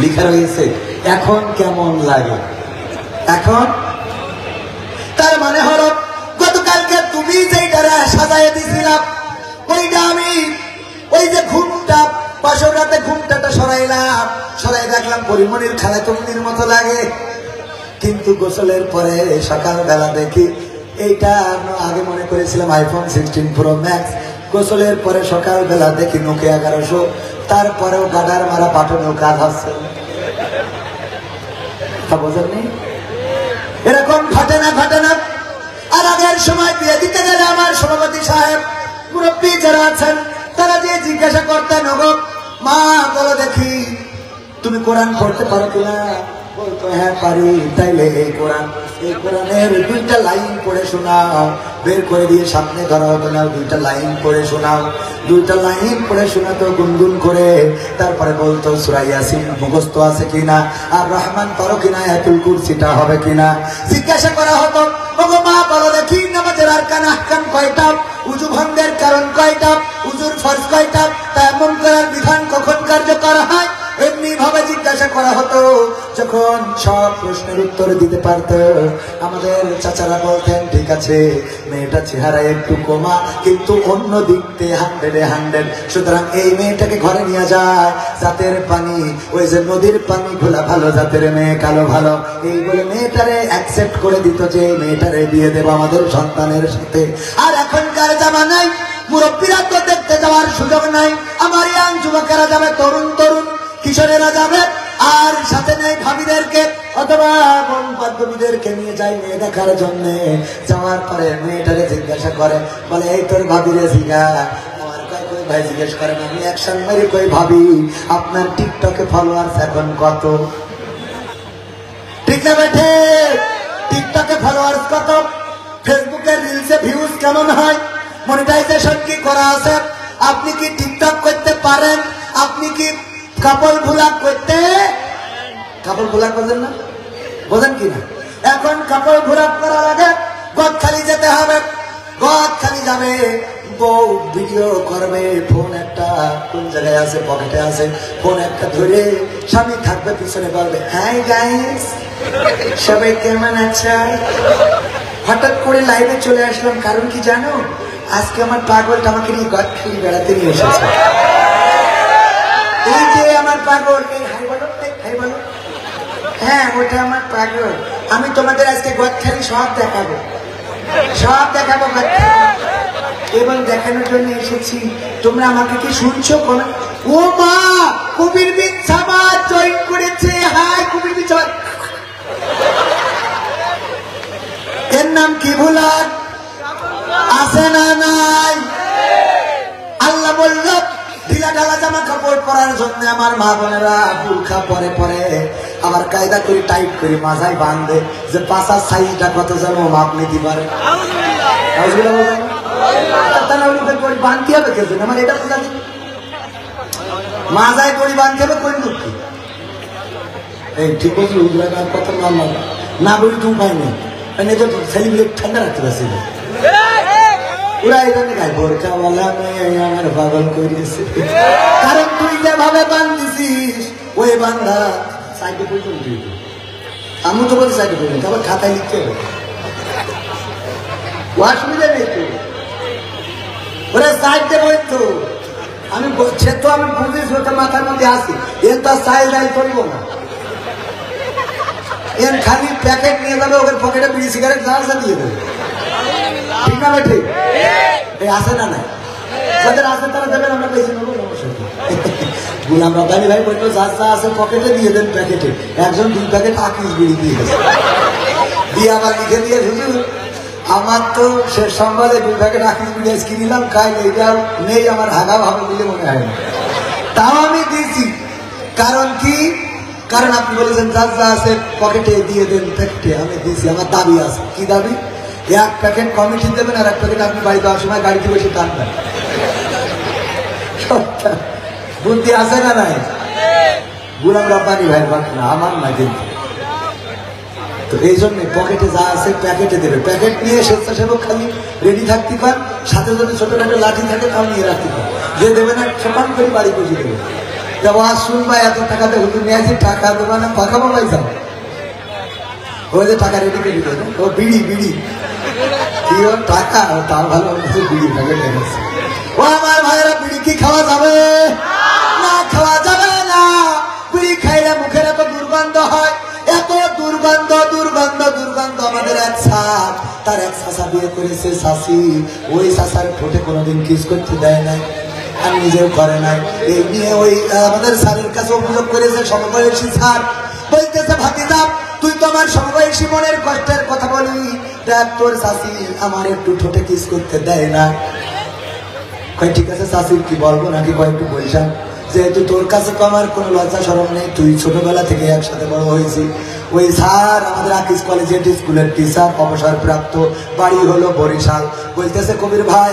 লিখা রয়েছে। এখন কেমন লাগে? এখন তার মানে হলো, গতকালকে তুমি যেইটারা সাজায় দিছিলাম, ওইটা আমি ওই যে ঘুমটা, বাসর রাতে ঘুমটাটা সরাইলাম, সরাই দেখলাম পরিমণির খালাতুম্নির মতো লাগে। কিন্তু গোসলের পরে সকালবেলা দেখি, এইটা আগে মনে করেছিলাম আইফোন 16 প্রো ম্যাক্স, গোসলের পরে সকালবেলা দেখি নোকিয়া 1100, তারপরেও গাডার মারা বাটনেও কাজ হচ্ছে। বোঝেননি? এরকম ঘটে না? আর আগের সময় বিয়ে দিতে গেলে আমার সভাপতি সাহেব, মুরব্বী যারা আছেন, তারা যে জিজ্ঞাসা করতেন, ওগো মা বলো দেখি তুমি কোরআন পড়তে পারো কিনা? বলতো হ্যাঁ পারি। তাইলে এই কোরআনের 2টা লাইন পড়ে শোনাও। বের করে দিয়ে সামনে ধরা হতো না, 2টা লাইন পড়ে শোনাও। 2টা লাইন পড়ে শোনাতো গুনগুন করে। তারপরে বলতো সূরা ইয়াসিন মুখস্থ আছে কিনা, আর রহমান পারো কিনা, আয়াতুল কুরসিটা হবে কিনা। জিজ্ঞাসা করা হতো, ওগো মা বলো দেখি নামাজের আরকান আহকাম কয়টা, উযু ভঙ্গের কারণ কয়টা, উযুর ফরজ কয়টা, তায়াম্মুম করার বিধান কখন কার্যকর হয়, এমনি ভাবে জিজ্ঞাসা করা হতো, যখন সব প্রশ্নের উত্তর দিতে পারত আমাদের চাচারা বলতেন ঠিক আছে মেয়েটা চেহারা একটু কমা কিন্তু অন্য দিক থেকে 100-100, সুতরাং এই মেয়েটাকে ঘরে নিয়ে যায়, জাতের পানি ওই যে নদীর পানি ঘোলা ভালো, জাতের মেয়ে কালো ভালো, এই বলে মেয়েটারে অ্যাকসেপ্ট করে দিত যে মেয়েটারে বিয়ে দেব আমাদের সন্তানের সাথে। আর এখনকার জামানায় মুরব্বীরা তো দেখতে যাওয়ার সুযোগ নাই, আমার ইয়াং যুবকেরা যাবে, তরুণ তরুণ কিশোরেরা যাবে, আর সাথে নেই ভাবিদেরকে অথবা বোন বান্ধবীদেরকে নিয়ে যায় মেয়ে দেখার জন্য। যাওয়ার পরে মেয়েটারে জিজ্ঞাসা করে, বলে এই তোর ভাবিরে জিগা, আমার কই ভাই জিজ্ঞেস করেন, আমি অ্যাকশন মেরে কই ভাবি আপনার টিকটকে ফলোয়ার্স এখন কত? ঠিক না বেঠে? টিকটকে ফলোয়ার্স কত? ফেসবুকে রিলসে ভিউজ কেমন হয়? মনিটাইজেশন কি করা আছে? আপনি কি টিকটক করতে পারেন? আপনি কি কাপল ভুলা করতে? কাপল ভুলা করবেন না, বোঝেন কিনা? এখন কাপল ভুলা করার আগে গদখালি যেতে হবে, গদখালি যাবে, বউ ভিডিও করবে, ফোন একটা কোন জায়গায় আছে, পকেটে আছে, ফোন একটা ধরে স্বামী থাকবে পিছনে, বলবে হাই গাইস সবাই কেমন আছে? হঠাৎ করে লাইভে চলে আসলাম, কারণ কি জানো? আজকে আমার পাগলটা আমাকে নিয়ে গদখালি বেড়াতে নিয়ে এসেছে। এই যে আমার পাগল, এই হাই বলো, হাই বলো, হ্যাঁ ওটা আমার পাগল, আমি তোমাদের আজকে গদখালি সব দেখাবো, সব দেখাবো গদখালি, এবং দেখানোর জন্য এসেছি। তোমরা আমাকে কি শুনছো? কোন ও মা, কবির বিচ্ছাবাদ জয়েন করেছে। হাই কবির বিচ্ছাবাদ, এর নাম কি ভুলার আছে না নাই? আল্লাহ বলল ঢিলা ঢালা জামা কাপড় পরার জন্য আমার মা বোনেরা বুরখা পরে পরে আবার কায়দা করে টাইট করে মাথায় বাঁধে, যে পাশার সাইজটা কত যেন মাপ নিতে পারে। বাঁধতে হবে কেউ, আমার এটা বোঝা দিন, মাজায় করি বাঁধতে হবে কোন দুঃখী। এই ঠিক বলছি, কথা না বলি তুমি পাই নেই, সেলিব্রেট ঠান্ডা রাখতে পারছি না। ওরা এখানে গায়ে বোরখাওয়ালা মেয়ে আমার পাগল করিয়েছে, কারণ তুই যেভাবে বান্ধিছিস ওই বান্ধা সাইডে পর্যন্ত, আমি তো বলছি সাইডে পর্যন্ত, আবার খাতায় লিখতে হবে, অসুবিধা নেই তো, ওরা সাইডে বলতো। আমি সে তো আমি বুঝিস ওটা মাথার মধ্যে আসি, এর তো সাইজ আইল করবো না, এর খালি প্যাকেট নিয়ে যাবে, ওদের পকেটে বিড়ি সিগারেট যা দিয়ে দেবে, ঠিক না ঠিক? এই আসে না নাই, যাদের আসে তারা দেবেন, আমরা বেশি নেবো সমস্যা। গুলাম রব্বানী ভাই বললো যার যা আছে পকেটে দিয়ে দেন, প্যাকেটে একজন 2 প্যাকেট আকিস বিড়ি দিয়ে গেছে, দিয়ে আবার লিখে দিয়ে হুজুর আমার তো শেষ সম্বাদে 2 প্যাকেট আকিস বিড়ি কিনিলাম, খাই এইটাও নেই, আমার হাগা ভাবে দিলে মনে হয় না, তাও আমি দিয়েছি। কারণ কি? কারণ আপনি বলেছেন যার যা আছে পকেটে দিয়ে দেন, প্যাকেটে আমি দিয়েছি, আমার দাবি আছে। কি দাবি? 1 প্যাকেট কমিটি দেবেন আর 1 প্যাকেট আপনি বাড়ি যাওয়ার সময় গাড়িতে বসে টানবেন। বুদ্ধি আছে না নাই? গুলাম রব্বানী ভাইয়ের বাকি না, আমার না কিন্তু। তো এই জন্য পকেটে যা আছে প্যাকেটে দেবে, প্যাকেট নিয়ে স্বেচ্ছাসেবক খালি রেডি থাকতে পান, সাথে যদি ছোটখাটো লাঠি থাকে তাও নিয়ে রাখতে পান, যে দেবে না সমান করে বাড়ি বসে দেবে। যাবো আজ শুনবা এত টাকাতে হুজুর নিয়ে আসি, টাকা দেবো না, কথা বলাই যাও, ওই যে টাকা রেডি করে দিল, ও বিড়ি বিড়ি কি ওর টাকা, ও তার ভালো বিড়ি প্যাকেট লেগেছে। ও আমার ভাইয়েরা, বিড়ি কি খাওয়া যাবে? না, খাওয়া যাবে না। বিড়ি খাইলে মুখের এত দুর্গন্ধ হয়, এত দুর্গন্ধ দুর্গন্ধ দুর্গন্ধ। আমাদের এক সাপ, তার এক চাচা বিয়ে করেছে চাচি, ওই চাচার ঠোঁটে কোনোদিন কিস করতে দেয় নাই, আর নিজেও করে নাই। এই নিয়ে ওই আমাদের স্যারের কাছে অভিযোগ করেছে সমবয়সী স্যার, বলতেছে ভাতিজা তুই তো আমার সমবয়সী মনের কষ্টের কথা বলি, দেখ তোর চাচি আমার একটু ঠোঁটে কিস করতে দেয় না। কয় ঠিক আছে চাচির কি বলবো নাকি, কয় একটু বলছাম, যেহেতু তোর কাছে তো আমার কোনো লজ্জা শরম নেই, তুই ছোটবেলা থেকে একসাথে বড় হয়েছি। ওই স্যার আমাদের আকিস কলেজের স্কুলের টিচার, অবসরপ্রাপ্ত, বাড়ি হলো বরিশাল। বলতেছে কবির ভাই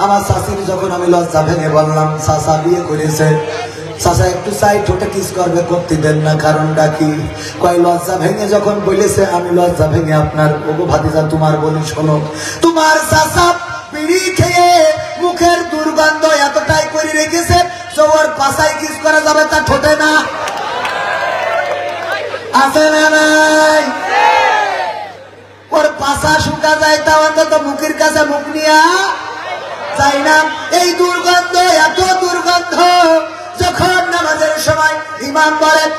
আমার শাশির যখন আমি লজ্জা ভেঙে বললাম চাচা বিয়ে করেছে, চাচা একটু চাই ঠোঁটে কিস করবে, করতে দেন না, কারণটা কি? কয় লজ্জা ভেঙে যখন বলেছে, আমি লজ্জা ভেঙে আপনার ওগো ভাতিজা তোমার বলি শোনো, তোমার চাচা বিড়ি খেয়ে মুখের দুর্গন্ধ এতটাই করে রেখেছে যে ওর পাশায় কিস করা যাবে তা ঠোঁটে না। আছে না নাই? ওর পাশা শুকা যায় তা অন্তত মুখের কাছে মুখ নিয়া যায় না। এই দুর্গন্ধ, এত দুর্গন্ধ, যখন নামাজের সময় ইমাম বলেন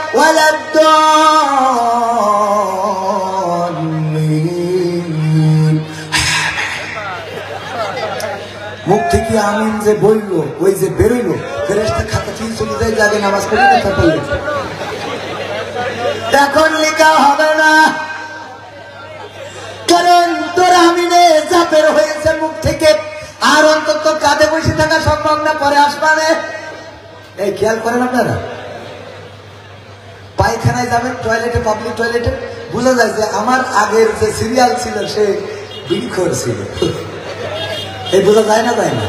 মুখ থেকে আমিন যে বললো, ওই যে বেরোইলো, ফেরেশতা খাতা ঠিক চলে যায়, যাকে নামাজ পড়ে কথা বললে এখন লেখা হবে না, কারণ তোর আমিনে যা বের হয়েছে মুখ থেকে আর অন্তত কাঁধে বসে থাকা সম্ভব না, পরে আসবানে। এই খেয়াল করেন আপনারা, পায়খানায় যাবেন, টয়লেটে, পাবলিক টয়লেটে, বোঝা যায় যে আমার আগের যে সিরিয়াল ছিল সে বিড়িখোর ছিল। এই বোঝা যায় না, যায় না?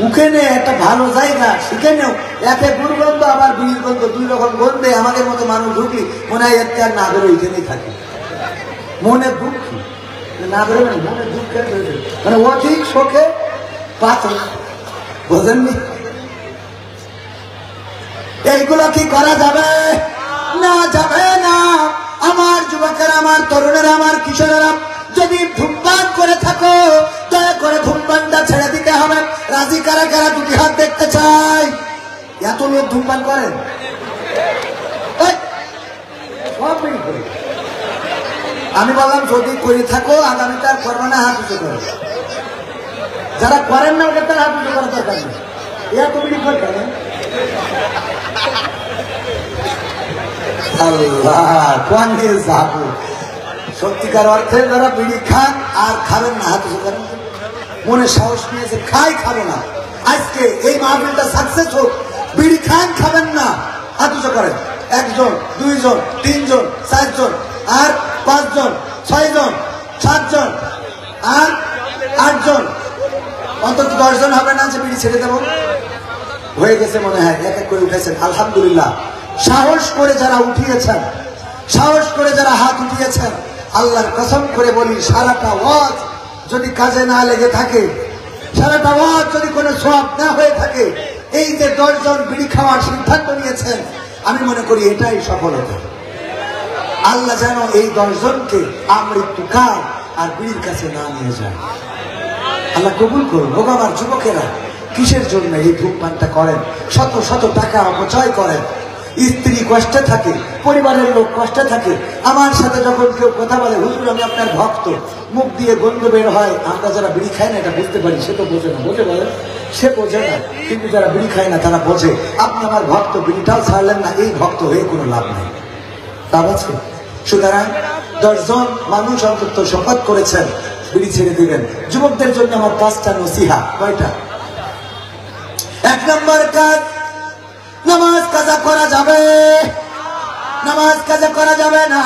ওখানে একটা ভালো জায়গা, সেখানেও একে দুর্গন্ধ আবার বিড়ির গন্ধ, দুই রকম গন্ধে আমাদের মতো মানুষ ঢুকলি মনে হয় এতে আর না ধরে ওইখানেই থাকে। মনে দুঃখী না বেরোবেন, মনে দুঃখের মানে অধিক শোকে পাথর, বোঝেননি? এইগুলো কি করা যাবে? না, যাবে না। আমার যুবকেরা, আমার তরুণেরা, আমার কিশোরেরা, যদি ধূমপান করে থাকো দয়া করে ধূমপানটা ছেড়ে দিতে হবে। রাজি কারা কারা? দুটি হাত দেখতে চাই। এত লোক ধূমপান করেন, সব করে। আমি বললাম যদি করে থাকো আগামীতে আর করবে না, হাত উঁচু করো। যারা করেন না ওদের তার হাত উঁচু করার দরকার নেই। এত বিড়ি করেন আল্লাহ কোন দিয়ে যাবো? সত্যিকার অর্থে যারা বিড়ি খান আর খাবেন না, হাত উঁচু করেন। মনে সাহস নিয়েছে খাই খাবে না, আজকে এই মাহফিলটা সাকসেস হোক। বিড়ি খান, খাবেন না, হাত উঁচু করেন। 1 জন, 2 জন, 3 জন, 4 জন, আর 5 জন, 6 জন, 7 জন, আর 8 জন, অন্তত 10 জন হবে না যে বিড়ি ছেড়ে দেবো? হয়ে গেছে মনে হয়, এক এক করে উঠেছেন, আলহামদুলিল্লাহ। সাহস করে যারা উঠিয়েছেন, সাহস করে যারা হাত উঠিয়েছেন, আল্লাহর কসম করে বলি সারাটা ওয়াজ যদি কাজে না লেগে থাকে, সারাটা ওয়াজ যদি কোনো সওয়াব না হয়ে থাকে, এই যে 10 জন বিড়ি খাওয়ার সিদ্ধান্ত নিয়েছেন, আমি মনে করি এটাই সফলতা। আল্লাহ যেন এই 10 জনকে আমৃত্যু কাল আর বিড়ির কাছে না নিয়ে যায়। আল্লাহ কবুল করুন। হোক আমার যুবকেরা, কিসের জন্য এই ধূমপানটা করেন? শত শত টাকা অপচয় করেন, স্ত্রী কষ্টে থাকে, পরিবারের লোক কষ্টে থাকে। আমার সাথে যখন কেউ কথা বলে, হুজুর আমি আপনার ভক্ত, মুখ দিয়ে গন্ধ বের হয়, আমরা যারা বিড়ি খাই না এটা বুঝতে পারি, সে তো বোঝে না। বোঝে বলেন? সে বোঝে না, কিন্তু যারা বিড়ি খায় না তারা বোঝে। আপনি আমার ভক্ত, বিড়িটাও ছাড়লেন না, এই ভক্ত হয়ে কোনো লাভ নেই। তা আছে। সুতরাং 10 জন মানুষ অন্তত শপথ করেছেন বিড়ি ছেড়ে দিবেন। যুবকদের জন্য আমার 5টা নসিহা। কয়টা? 1 নম্বর কাজ, নামাজ কাজা করা যাবে, নামাজ কাজা করা যাবে না।